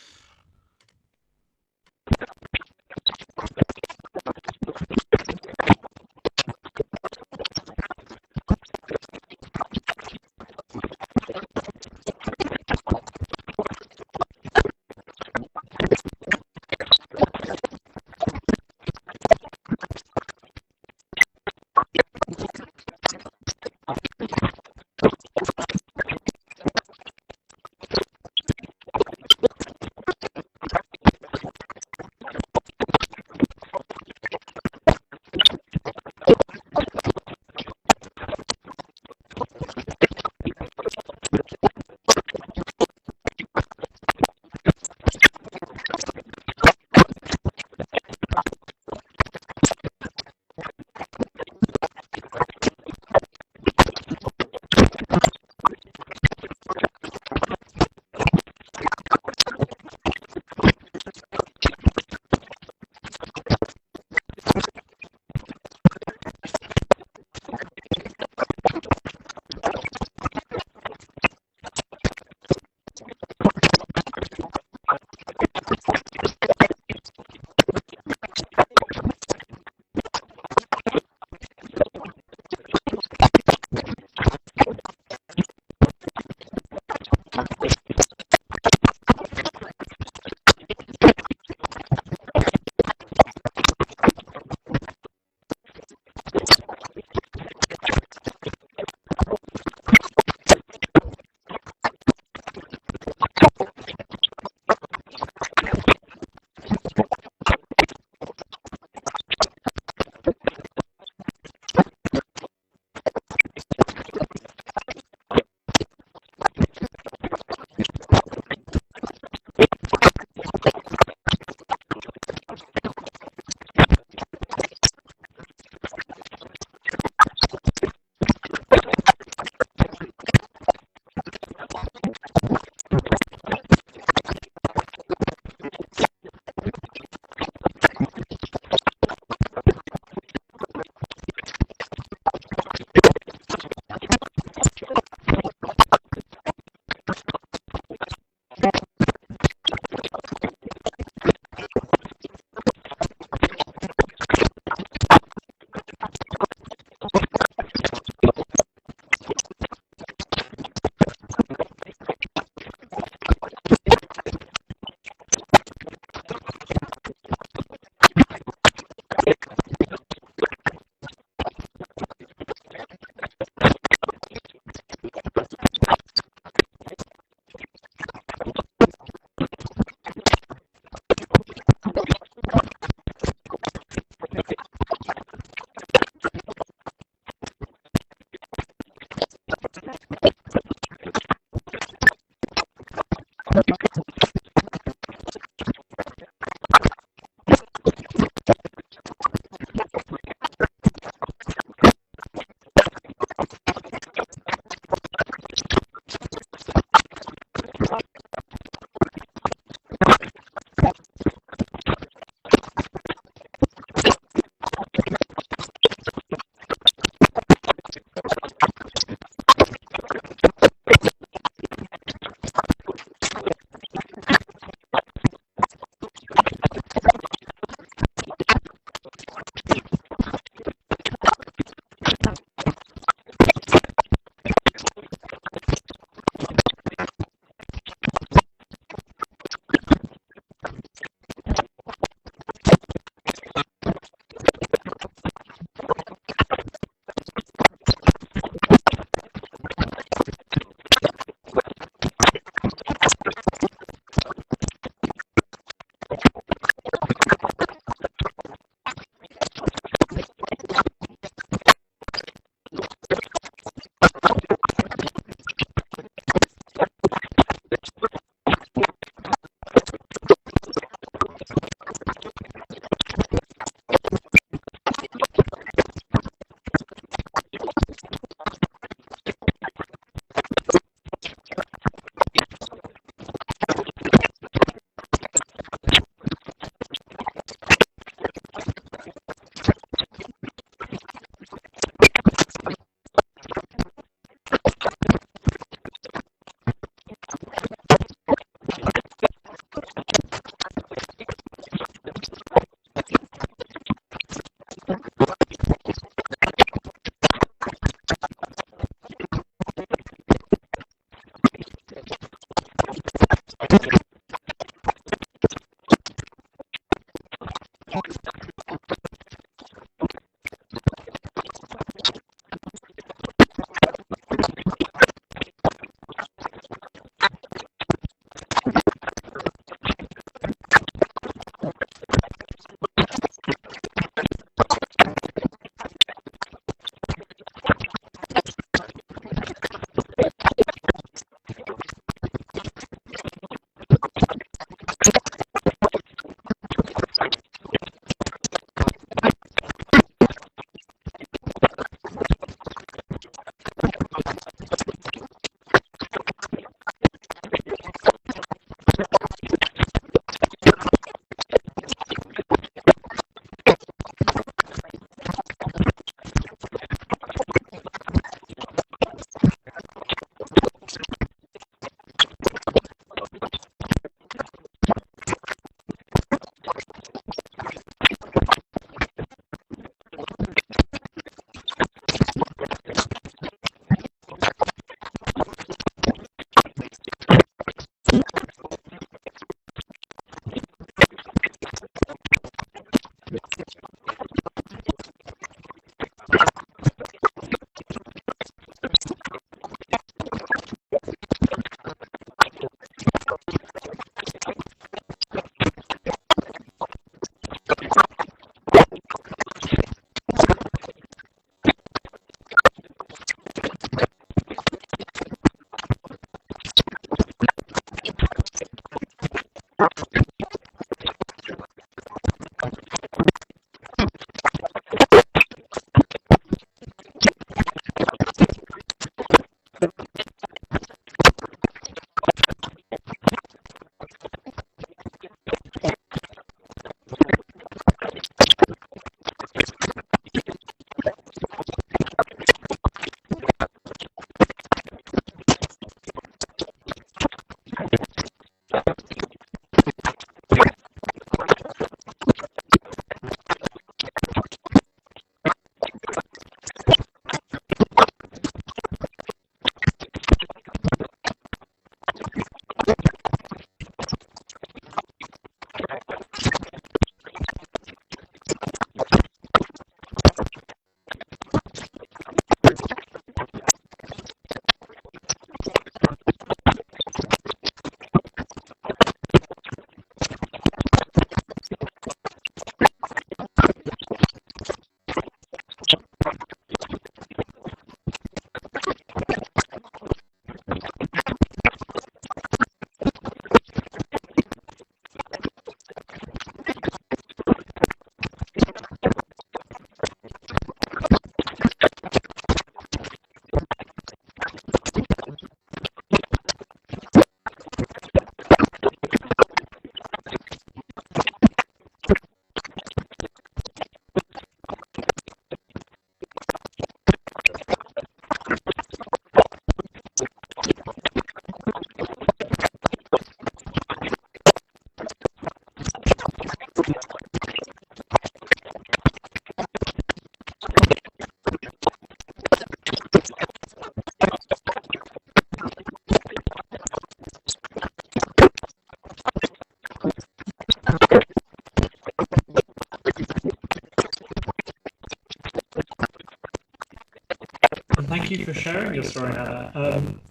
you for sharing your story, Hannah.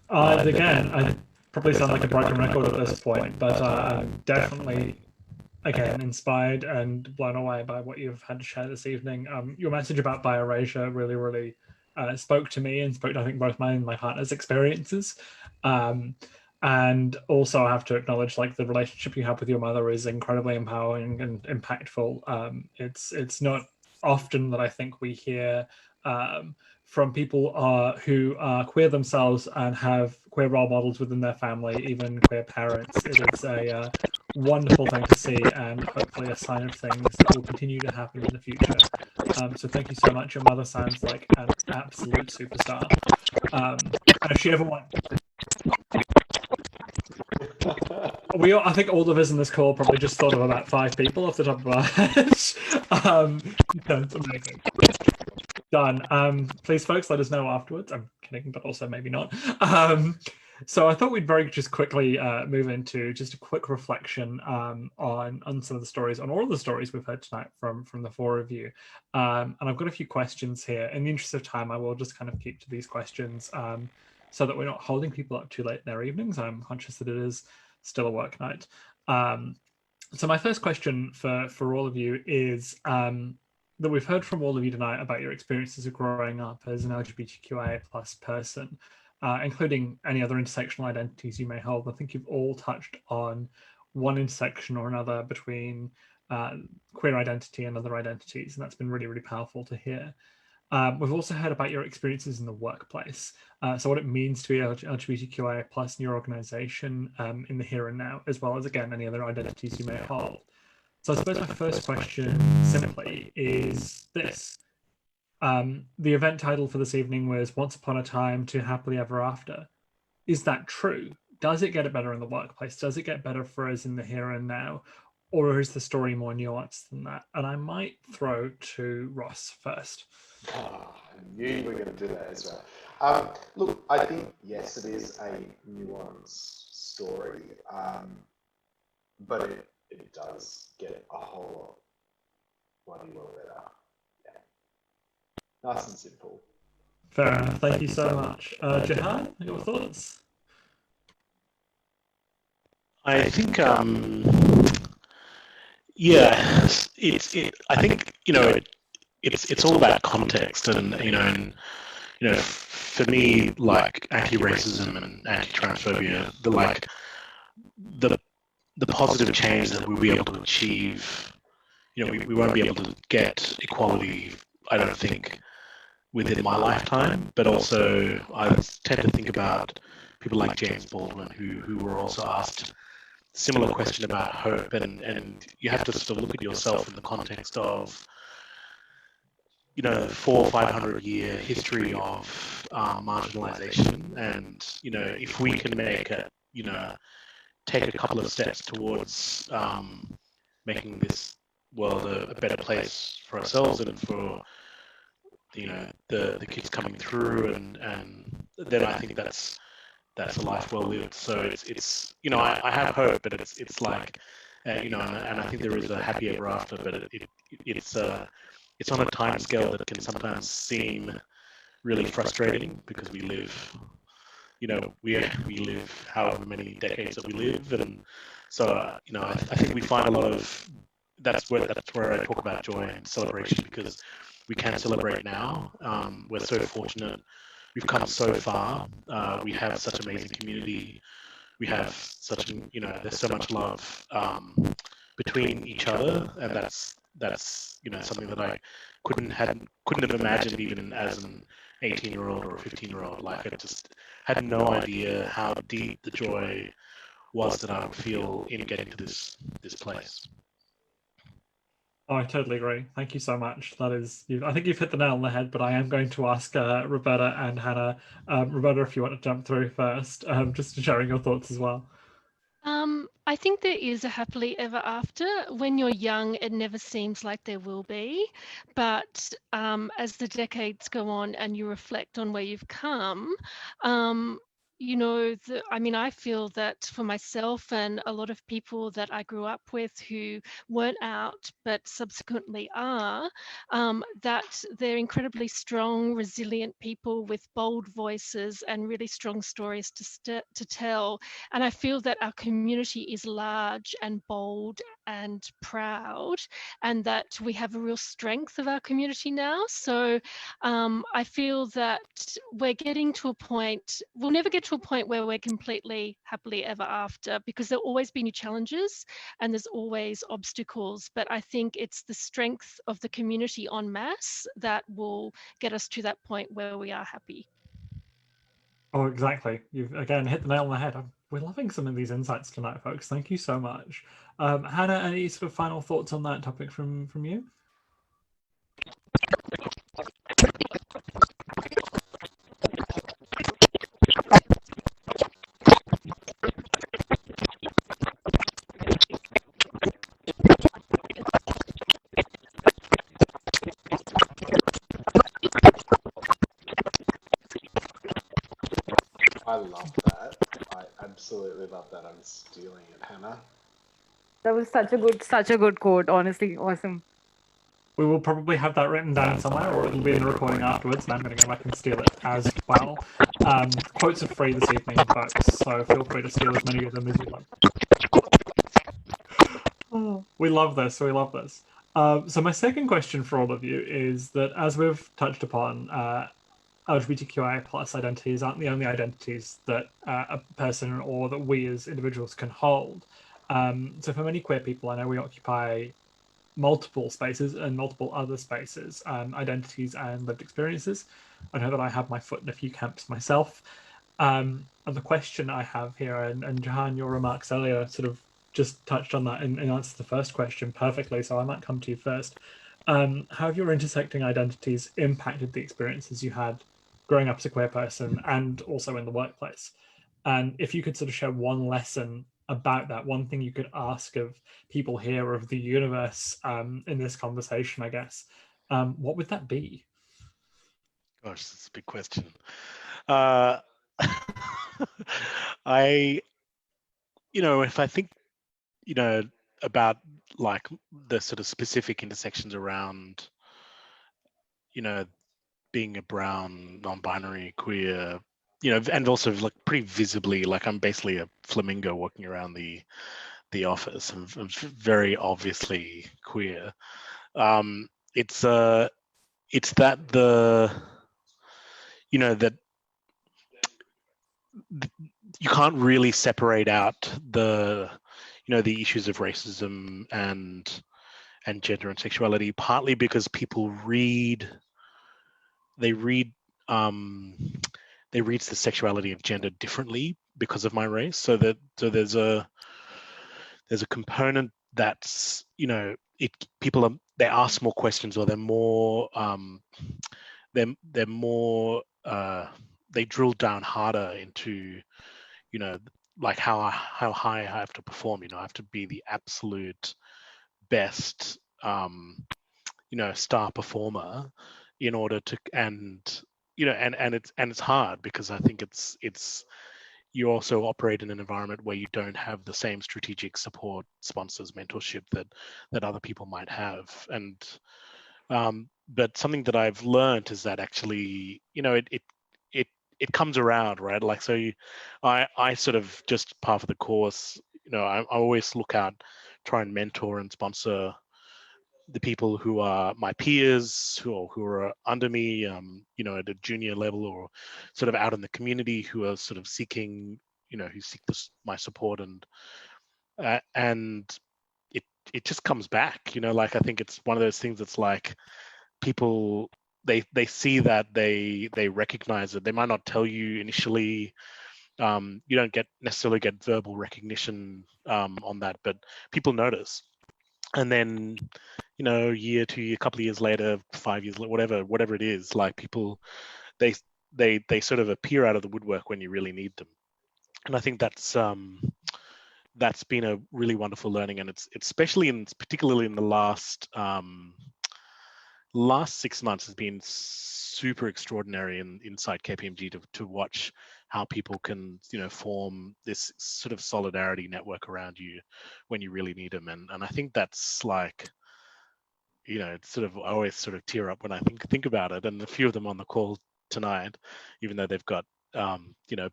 I probably sound like a broken record at this point, but I'm definitely, again, inspired and blown away by what you've had to share this evening. Your message about bi-erasure really, really spoke to me and spoke to, I think, both mine and my partner's experiences. And also I have to acknowledge, like, the relationship you have with your mother is incredibly empowering and impactful. It's not often that I think we hear from people who are queer themselves and have queer role models within their family, even queer parents. It is a wonderful thing to see, and hopefully a sign of things that will continue to happen in the future. So thank you so much. Your mother sounds like an absolute superstar. And if she ever wants, I think all of us in this call probably just thought of about 5 people off the top of our heads. That's amazing. Done. Please, folks, let us know afterwards. I'm kidding, but also maybe not. So I thought we'd very just quickly move into just a quick reflection on some of the stories, on all of the stories we've heard tonight from the 4 of you. And I've got a few questions here. In the interest of time, I will just kind of keep to these questions so that we're not holding people up too late in their evenings. I'm conscious that it is still a work night. So my first question for all of you is that we've heard from all of you tonight about your experiences of growing up as an LGBTQIA+ person, including any other intersectional identities you may hold. I think you've all touched on one intersection or another between queer identity and other identities, and that's been really, really powerful to hear. We've also heard about your experiences in the workplace, so what it means to be LGBTQIA+ in your organisation in the here and now, as well as, again, any other identities you may hold. So I suppose my first question simply is this. The event title for this evening was Once Upon a Time to Happily Ever After. Is that true? Does it get better in the workplace? Does it get better for us in the here and now? Or is the story more nuanced than that? And I might throw to Ross first. I knew you were going to do that as well. Look, I think, yes, it is a nuanced story, but it does get a whole lot bloody well better. Yeah. Nice and simple. Fair enough. Thank you so much. Jahan, your thoughts? I think, yeah, I think, it's all about context, and for me, like, anti-racism and anti-transphobia, the positive change that we'll be able to achieve, we won't be able to get equality, I don't think, within my lifetime, but also I tend to think about people like James Baldwin, who were also asked a similar question about hope, and you have to sort of look at yourself in the context of 400 or 500 year history of marginalization, and if we can make it, take a couple of steps towards making this world a better place for ourselves and for the kids coming through, and then I think that's a life well lived. So it's I have hope, but it's like and I think there is a happy ever after, but it's on a time scale that can sometimes seem really frustrating, because we live, we live however many decades that we live, and so I think we find a lot of that's where I talk about joy and celebration, because we can celebrate now. We're so fortunate. We've come so far. We have such amazing community. We have such there's so much love between each other, and that's something that I couldn't have imagined even as an 18-year-old or a 15-year-old. Like, I just had no idea how deep the joy was that I would feel in getting to this place. Oh, I totally agree. Thank you so much. That is, I think you've hit the nail on the head, but I am going to ask Roberta and Hannah. Roberta, if you want to jump through first, just sharing your thoughts as well. I think there is a happily ever after. When you're young, it never seems like there will be. But as the decades go on and you reflect on where you've come, you know, I mean, I feel that for myself and a lot of people that I grew up with who weren't out but subsequently are, that they're incredibly strong, resilient people with bold voices and really strong stories to tell. And I feel that our community is large and bold and proud, and that we have a real strength of our community now. So I feel that we're getting to a point, we'll never get to a point where we're completely happily ever after, because there'll always be new challenges and there's always obstacles. But I think it's the strength of the community en masse that will get us to that point where we are happy. Oh, exactly. You've again hit the nail on the head. We're loving some of these insights tonight, folks. Thank you so much. Hannah, any sort of final thoughts on that topic from you? I love that. I absolutely love that. I'm stealing it, Hannah. That was such a good quote. Honestly, awesome. We will probably have that written down somewhere, or it'll be in the recording afterwards, and I'm going to go back and steal it as well. Quotes are free this evening, folks, so feel free to steal as many of them as you like. Oh, we love this. We love this. So my second question for all of you is that, as we've touched upon, LGBTQI plus identities aren't the only identities that a person or that we as individuals can hold. So for many queer people, I know we occupy multiple spaces and multiple other spaces, identities and lived experiences. I know that I have my foot in a few camps myself. And the question I have here, and Jahan, your remarks earlier sort of just touched on that in answer to the first question perfectly, so I might come to you first. How have your intersecting identities impacted the experiences you had growing up as a queer person and also in the workplace? And if you could sort of share one lesson about that, one thing you could ask of people here or of the universe in this conversation, I guess, what would that be? Gosh, that's a big question. If I think, about like the sort of specific intersections around, being a brown, non-binary, queer, and also like pretty visibly, like I'm basically a flamingo walking around the office. I'm very obviously queer. It's that that you can't really separate out the issues of racism and gender and sexuality, partly because people read the sexuality and gender differently because of my race. So there's a component that's they ask more questions, or they're more they drill down harder into like how high I have to perform. I have to be the absolute best star performer in order to, and it's hard because I think it's you also operate in an environment where you don't have the same strategic support, sponsors, mentorship that other people might have. And but something that I've learned is that actually it comes around, right? Like, so I sort of, just part of the course, I always look out, try and mentor and sponsor the people who are my peers, who are under me, at a junior level, or sort of out in the community, who are sort of seeking, who seek my support, and it just comes back, like I think it's one of those things that's like people, they see that, they recognize it. They might not tell you initially. You don't necessarily get verbal recognition on that, but people notice. And then, year, 2 year, couple of years later, 5 years, whatever it is, like people, they sort of appear out of the woodwork when you really need them. And I think that's been a really wonderful learning, and it's especially particularly in the last 6 months has been super extraordinary inside KPMG to watch how people can, form this sort of solidarity network around you when you really need them. And I think that's like, it's sort of, I always sort of tear up when I think about it. And a few of them on the call tonight, even though they've got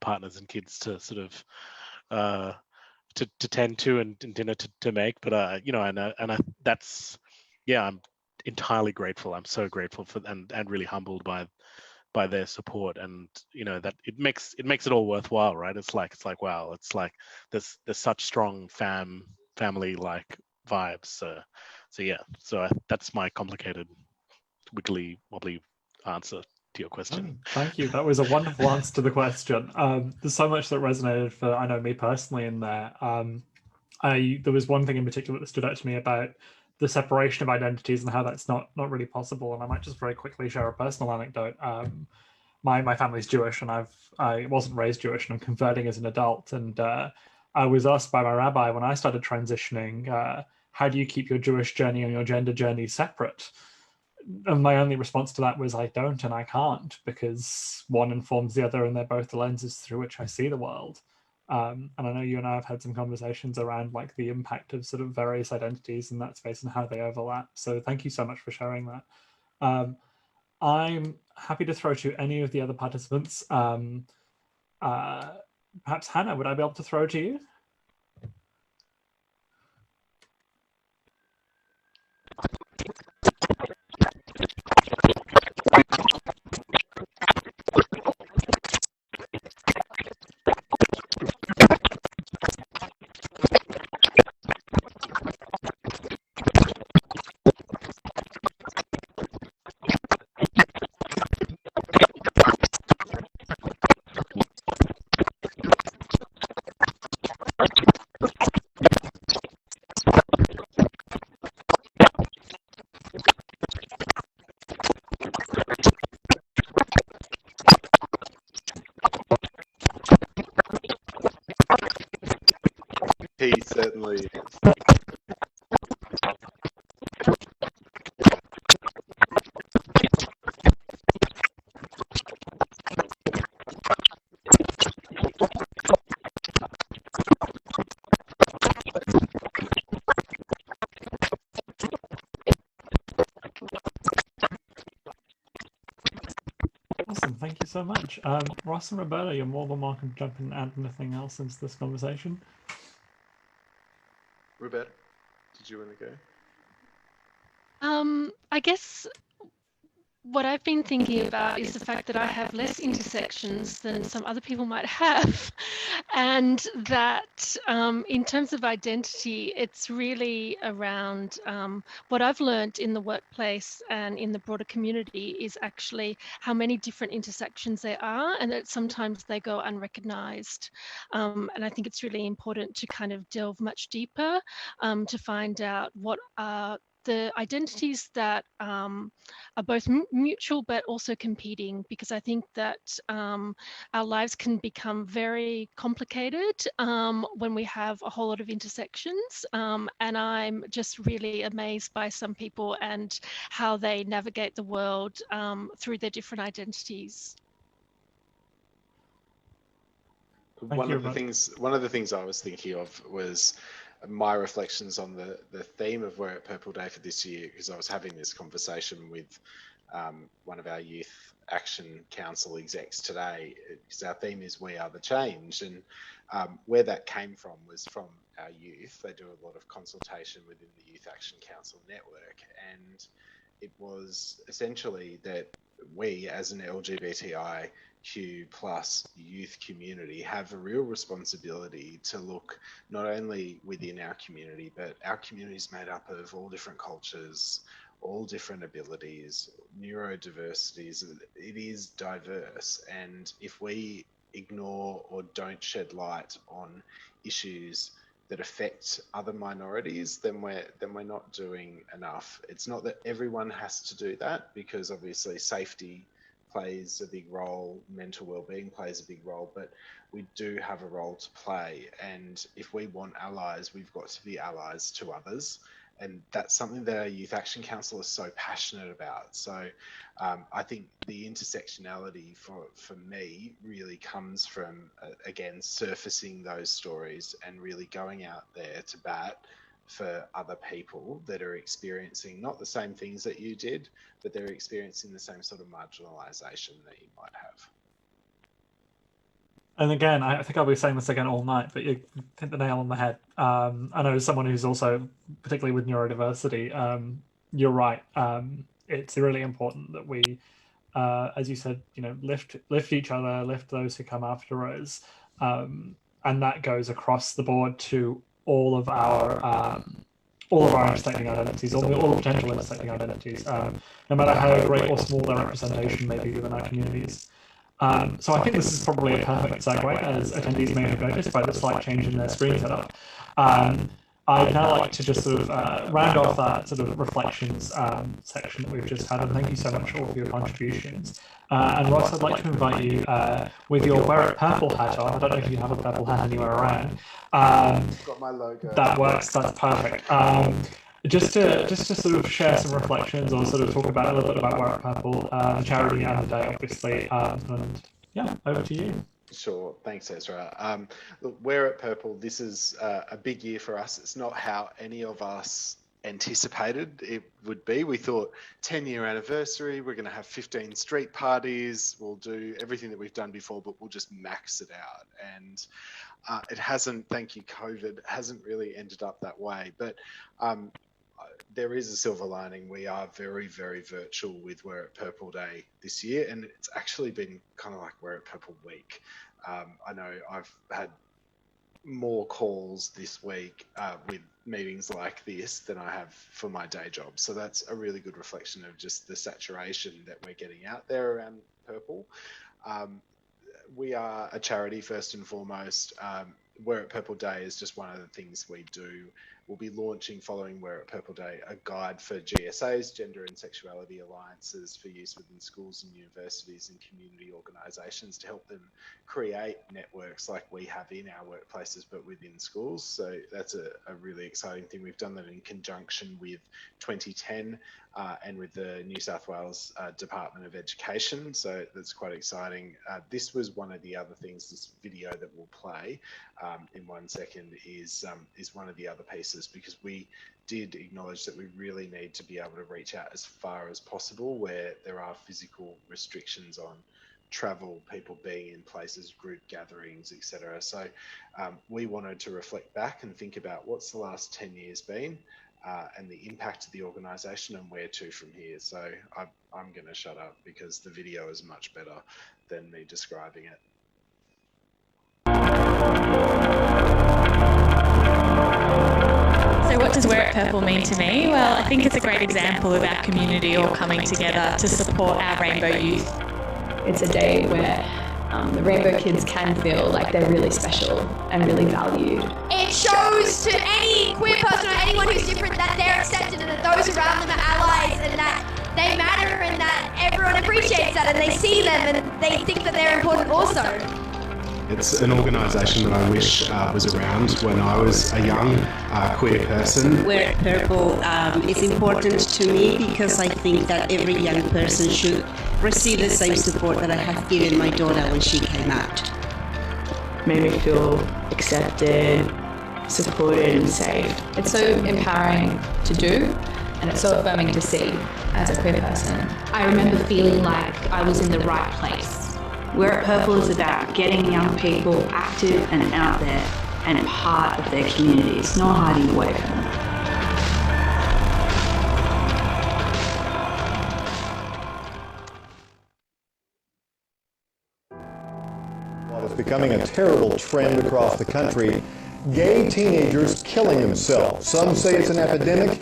partners and kids to sort of to tend to and dinner to make, but that's, I'm entirely grateful. I'm so grateful for and really humbled by their support, and that it makes it all worthwhile, right? It's like wow, it's like there's such strong family like vibes. So that's my complicated, wiggly wobbly answer to your question. Thank you. That was a wonderful answer to the question. There's so much that resonated for, I know, me personally in there. There was one thing in particular that stood out to me about the separation of identities and how that's not really possible. And I might just very quickly share a personal anecdote. My family's Jewish, and I wasn't raised Jewish, and I'm converting as an adult. And I was asked by my rabbi when I started transitioning, how do you keep your Jewish journey and your gender journey separate? And my only response to that was, I don't and I can't, because one informs the other and they're both the lenses through which I see the world. And I know you and I have had some conversations around like the impact of sort of various identities in that space and how they overlap. So thank you so much for sharing that. I'm happy to throw to any of the other participants. Perhaps Hannah, would I be able to throw to you? He certainly is. Awesome, thank you so much. Ross and Roberta, you're more than welcome to jump in and add anything else into this conversation. Roberta, did you want to go? I guess what I've been thinking about is the fact that I have less intersections than some other people might have. And that in terms of identity, it's really around what I've learned in the workplace and in the broader community is actually how many different intersections there are, and that sometimes they go unrecognized. And I think it's really important to kind of delve much deeper to find out what are the identities that are both mutual but also competing, because I think that our lives can become very complicated when we have a whole lot of intersections. And I'm just really amazed by some people and how they navigate the world through their different identities. One of the things I was thinking of was my reflections on the theme of Wear It Purple Day for this year, because I was having this conversation with one of our Youth Action Council execs today, because our theme is We Are the Change, and where that came from was from our youth. They do a lot of consultation within the Youth Action Council network, and it was essentially that we as an LGBTIQ+ youth community have a real responsibility to look not only within our community, but our community is made up of all different cultures, all different abilities, neurodiversities. It is diverse, and if we ignore or don't shed light on issues that affect other minorities, then we're not doing enough. It's not that everyone has to do that, because obviously safety plays a big role, mental well-being plays a big role, but we do have a role to play. And if we want allies, we've got to be allies to others. And that's something that our Youth Action Council is so passionate about. So I think the intersectionality for me really comes from, again, surfacing those stories and really going out there to bat for other people that are experiencing not the same things that you did, but they're experiencing the same sort of marginalisation that you might have. And again, I think I'll be saying this again all night, but you hit the nail on the head. I know as someone who's also, particularly with neurodiversity, you're right. It's really important that we, as you said, lift each other, lift those who come after us, and that goes across the board to all of our intersecting identities, all the potential intersecting identities, no matter how great or small their representation may be within our communities. So I think this is probably a perfect segue, as attendees may have noticed by the slight change in their screen setup. I'd now like to just sort of round off that sort of reflections section that we've just had, and thank you so much all for your contributions. And Ross, I'd like to invite you with your Wear It Purple hat on. I don't know if you have a purple hat anywhere around. Got my logo. That works, that's perfect. Just to sort of share some reflections or sort of talk about a little bit about Wear It Purple, the charity and the day, obviously. And yeah, over to you. Sure, thanks, Ezra. Look, Wear It Purple, this is a big year for us. It's not how any of us anticipated it would be. We thought 10-year anniversary, we're going to have 15 street parties, we'll do everything that we've done before, but we'll just max it out. And it hasn't, thank you, COVID, hasn't really ended up that way. But there is a silver lining. We are very, very virtual with Wear It Purple Day this year, and it's actually been kind of like Wear It Purple Week. I know I've had more calls this week with meetings like this than I have for my day job. So that's a really good reflection of just the saturation that we're getting out there around purple. We are a charity first and foremost. Wear It Purple Day is just one of the things we do. We'll be launching, following Wear It Purple Day, a guide for GSAs, Gender and Sexuality Alliances, for use within schools and universities and community organisations to help them create networks like we have in our workplaces but within schools. So that's a really exciting thing. We've done that in conjunction with 2010 and with the New South Wales Department of Education. So that's quite exciting. This was one of the other things, this video that we'll play in 1 second is one of the other pieces, because we did acknowledge that we really need to be able to reach out as far as possible where there are physical restrictions on travel, people being in places, group gatherings, etc. So we wanted to reflect back and think about what's the last 10 years been and the impact of the organisation and where to from here. So I'm going to shut up because the video is much better than me describing it. So what does Wear It Purple mean to me? Well, I think it's a great example of our community all coming together to support our rainbow youth. It's a day where the rainbow kids can feel like they're really special and really valued. It shows to any queer person or anyone who's different that they're accepted and that those around them are allies and that they matter and that everyone appreciates that and they see them and they think that they're important also. It's an organisation that I wish was around when I was a young queer person. Wear It Purple is important to me because I think that every young person should receive the same support that I have given my daughter when she came out. Made me feel accepted, supported and safe. It's so empowering to do and it's so affirming to see as a queer person. I remember feeling like I was in the right place. Wear It Purple is about getting young people active and out there and part of their communities, not hiding away from them. While it's becoming a terrible trend across the country, gay teenagers killing themselves. Some say it's an epidemic,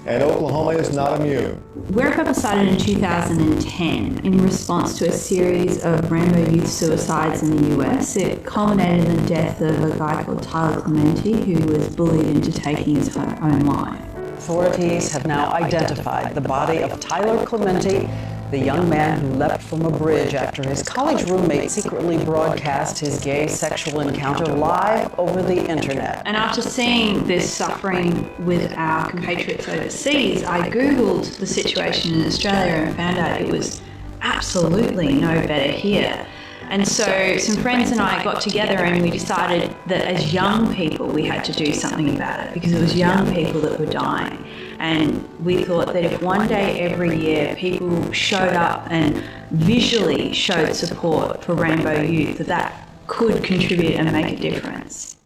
and Oklahoma is not immune. Wear It Purple started in 2010 in response to a series of rainbow youth suicides in the US. It culminated in the death of a guy called Tyler Clementi, who was bullied into taking his own life. Authorities have now identified the body of Tyler Clementi the young man who leapt from a bridge after his college roommate secretly broadcast his gay sexual encounter live over the internet. And after seeing this suffering with our compatriots overseas, I Googled the situation in Australia and found out it was absolutely no better here. And so some friends and I got together and we decided that as young people we had to do something about it, because it was young people that were dying. And we thought that if one day every year people showed up and visually showed support for Rainbow Youth, that could contribute and make a difference.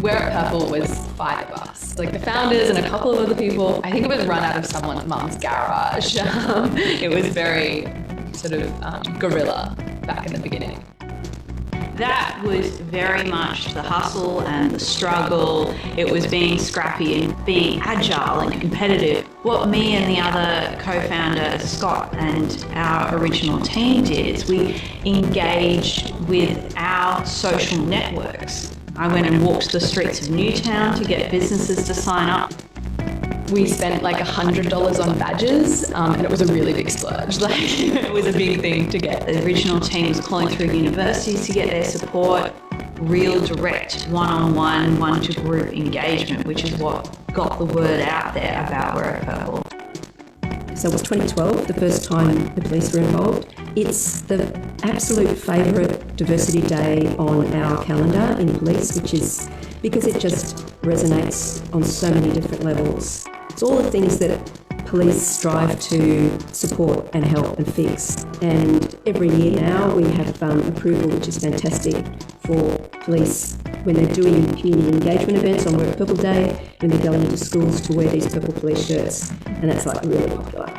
Wear It Purple was 5 of us, like the founders and a couple of other people. I think it was run out of someone's mum's garage. It was very sort of guerrilla back in the beginning. That was very much the hustle and the struggle. It was being scrappy and being agile and competitive. What me and the other co-founder, Scott, and our original team did is we engaged with our social networks. I went and walked the streets of Newtown to get businesses to sign up. We spent like $100 on badges, and it was a really big splurge. Like, it was a big thing to get. The original team was calling through universities to get their support, real direct one-on-one, one-to-group engagement, which is what got the word out there about Wear It Purple. So it was 2012, the first time the police were involved. It's the absolute favourite diversity day on our calendar in police, which is because it just resonates on so many different levels. It's all the things that police strive to support and help and fix. And every year now we have approval, which is fantastic, for police when they're doing community engagement events on Wear It Purple Day, when they're going into schools to wear these purple police shirts, and that's like really popular.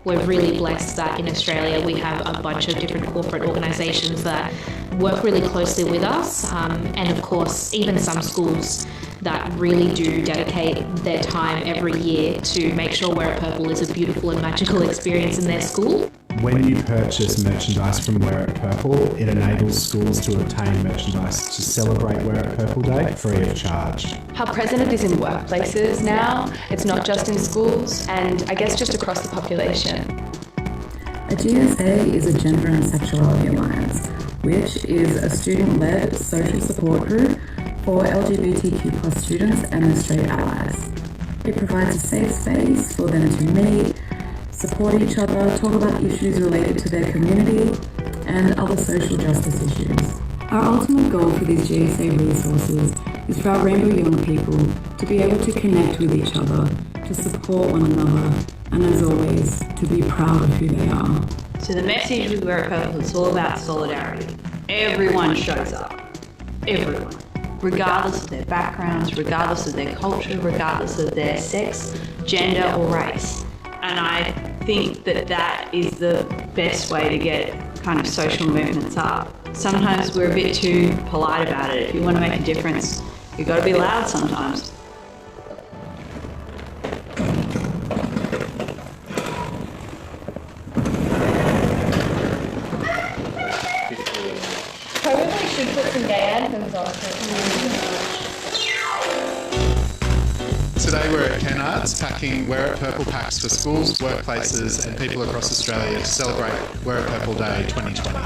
We're really blessed that in Australia we have a bunch of different corporate organisations that work really closely with us, and of course even some schools that really do dedicate their time every year to make sure Wear It Purple is a beautiful and magical experience in their school. When you purchase merchandise from Wear It Purple, it enables schools to obtain merchandise to celebrate Wear It Purple Day free of charge. How present it is in workplaces now, it's not just in schools, and I guess just across the population. A GSA is a Gender and Sexuality Alliance, which is a student-led social support group for LGBTQ+ students and their straight allies. It provides a safe space for them to meet, support each other, talk about issues related to their community, and other social justice issues. Our ultimate goal for these GSA resources is for our Rainbow young people to be able to connect with each other, to support one another, and as always, to be proud of who they are. So the message with Wear It Purple is all about solidarity. Everyone shows up. Everyone. Regardless of their backgrounds, regardless of their culture, regardless of their sex, gender or race. And I think that that is the best way to get kind of social movements up. Sometimes we're a bit too polite about it. If you want to make a difference, you've got to be loud sometimes. Probably should put some gay anthems on. Today we're at Kennards packing Wear It Purple packs for schools, workplaces and people across Australia to celebrate Wear It Purple Day 2020.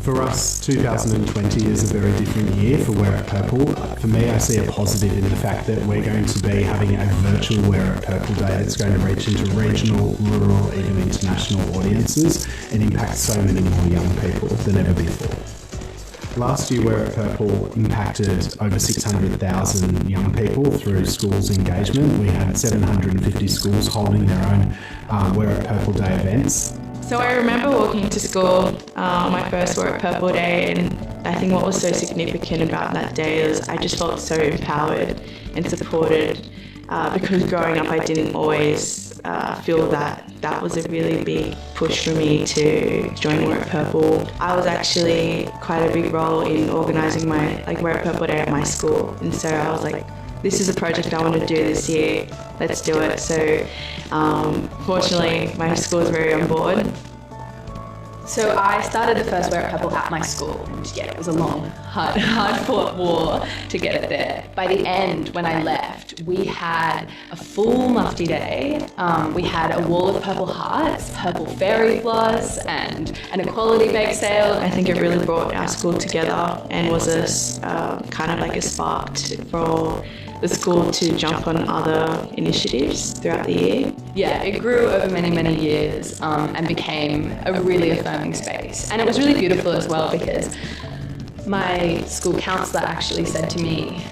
For us, 2020 is a very different year for Wear It Purple. For me, I see a positive in the fact that we're going to be having a virtual Wear It Purple Day that's going to reach into regional, rural, even international audiences and impact so many more young people than ever before. Last year, Wear It Purple impacted over 600,000 young people through schools engagement. We had 750 schools holding their own Wear It Purple Day events. So I remember walking to school on my first Wear It Purple Day, and I think what was so significant about that day is I just felt so empowered and supported because growing up I didn't always feel that that was a really big push for me to join Wear It Purple. I was actually quite a big role in organising my Wear It Purple Day at my school, and so I was like, this is a project I want to do this year, let's do it. So fortunately my school is very on board. So I started the first Wear It Purple at my school. Yeah, it was a long, hard-fought war to get it there. By the end, when I left, we had a full mufti day. We had a wall of purple hearts, purple fairy floss, and an equality bake sale. I think it really brought our school together and was kind of like a spark for the school to jump on other initiatives throughout the year. Yeah, it grew over many, many years and became a really affirming space. And it was really beautiful as well because my school counsellor actually said to me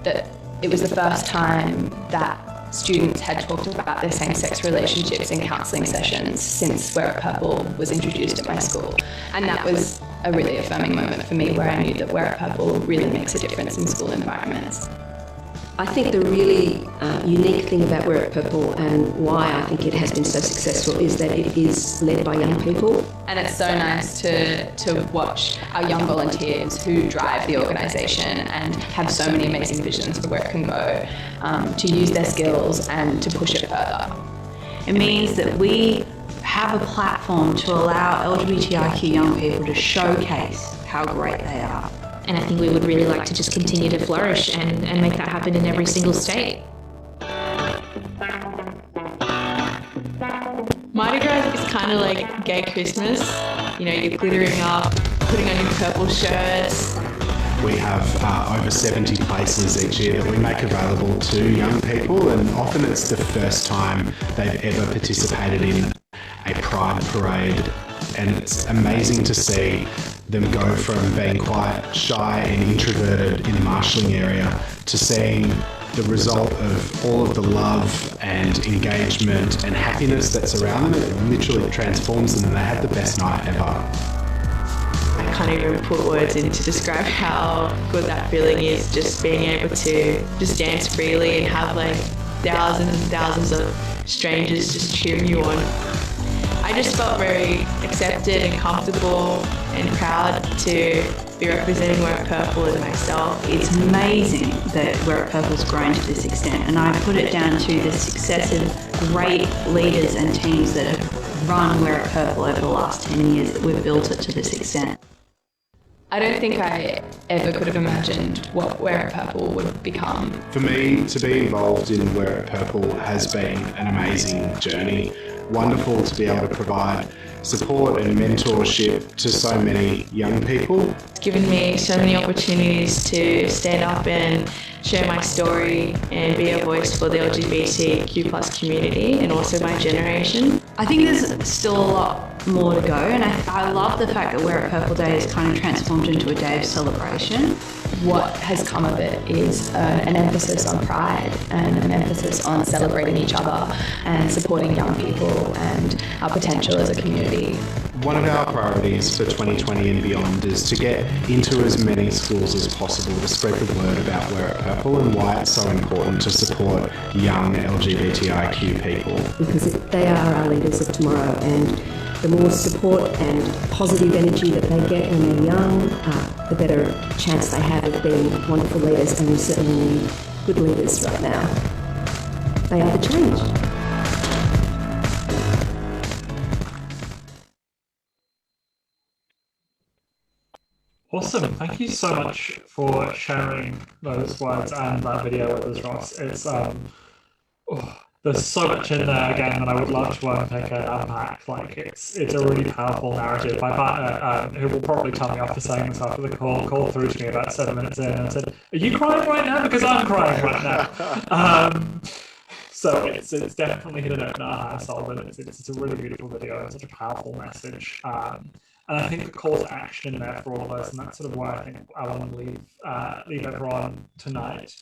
that it was the first time that students had talked about their same-sex relationships in counselling sessions since Wear It Purple was introduced at my school. And that was a really affirming moment for me where I knew that Wear It Purple really makes a difference in school environments. I think the really unique thing about Wear It Purple and why I think it has been so successful is that it is led by young people. And it's so nice to watch our young volunteers who drive the organisation and have so many amazing visions for where it can go, to use their skills and to push it further. It means that we have a platform to allow LGBTIQ young people to showcase how great they are. And I think we would really like to just continue to flourish and make that happen in every single state. Mardi Gras is kind of like gay Christmas. You know, you're glittering up, putting on your purple shirts. We have over 70 places each year that we make available to young people, and often it's the first time they've ever participated in a pride parade, and it's amazing to see them go from being quite shy and introverted in the marshalling area to seeing the result of all of the love and engagement and happiness that's around them. It literally transforms them and they have the best night ever. I can't even put words in to describe how good that feeling is, just being able to just dance freely and have like thousands and thousands of strangers just cheering you on. I just felt very accepted and comfortable and proud to be representing Wear It Purple as myself. It's amazing that Wear It Purple's grown to this extent, and I put it down to the successive great leaders and teams that have run Wear It Purple over the last 10 years that we've built it to this extent. I don't think I ever could have imagined what Wear It Purple would become. For me, to be involved in Wear It Purple has been an amazing journey. Wonderful to be able to provide support and mentorship to so many young people. It's given me so many opportunities to stand up and share my story and be a voice for the LGBTQ+ community and also my generation. I think there's still a lot more to go, and I love the fact that Wear It Purple Day is kind of transformed into a day of celebration. What has come of it is an emphasis on pride and an emphasis on celebrating each other and supporting young people and our potential as a community. One of our priorities for 2020 and beyond is to get into as many schools as possible to spread the word about Wear It Purple and why it's so important to support young LGBTIQ people. Because they are our leaders of tomorrow, and the more support and positive energy that they get when they're young, the better chance they have of being wonderful leaders, and we certainly need good leaders right now. They are the change. Awesome. Thank you so much for sharing those words and that video with us, Ross. It's there's so much in there again that I would love to unpick and unpack. Like it's a really powerful narrative. My partner, who will probably tell me off for saying this after the call, called through to me about 7 minutes in and said, "Are you crying right now? Because I'm crying right now." So it's definitely hit a note in our household, and it's a really beautiful video and such a powerful message. And I think the call to action in there for all of us, and that's sort of why I think I want to leave everyone tonight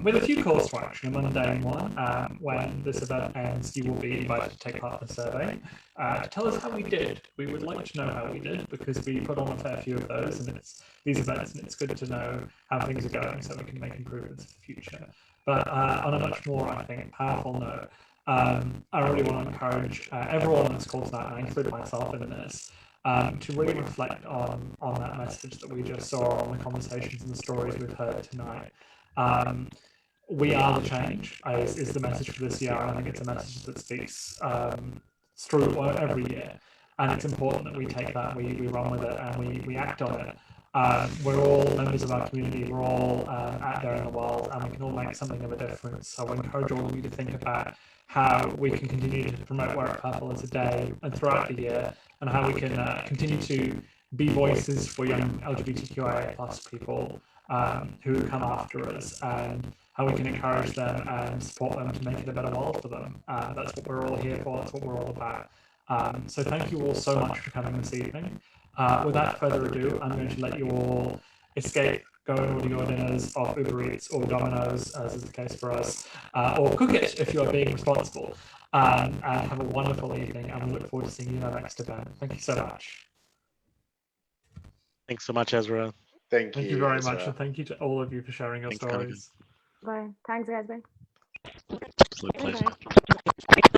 with a few calls to action. A mundane one, when this event ends, you will be invited to take part in the survey to tell us how we did. We would like to know how we did because we put on a fair few of those, and it's these events, and it's good to know how things are going so we can make improvements for the future. But on a much more, I think, powerful note, I really want to encourage everyone on this call tonight, and I include myself in this, to really reflect on that message that we just saw, on the conversations and the stories we've heard tonight. We are the change is the message for this year, and I think it's a message that speaks through every year. and it's important that we take that, we run with it, and we act on it. We're all members of our community, we're all out there in the world, and we can all make something of a difference. So I encourage all of you to think about how we can continue to promote Wear It Purple as a day and throughout the year, and how we can continue to be voices for young LGBTQIA+ people who come after us, and how we can encourage them and support them to make it a better world for them. That's what we're all here for, that's what we're all about. So thank you all so much for coming this evening. Without further ado, I'm going to let you all escape, go and order your dinners off Uber Eats or Domino's, as is the case for us, or cook it if you are being responsible. And have a wonderful evening, and we look forward to seeing you in our next event. Thank you so much. Thanks so much, Ezra. Thank you very much, and thank you to all of you for sharing your stories. Bye. Thanks, guys. Bye. Absolute pleasure.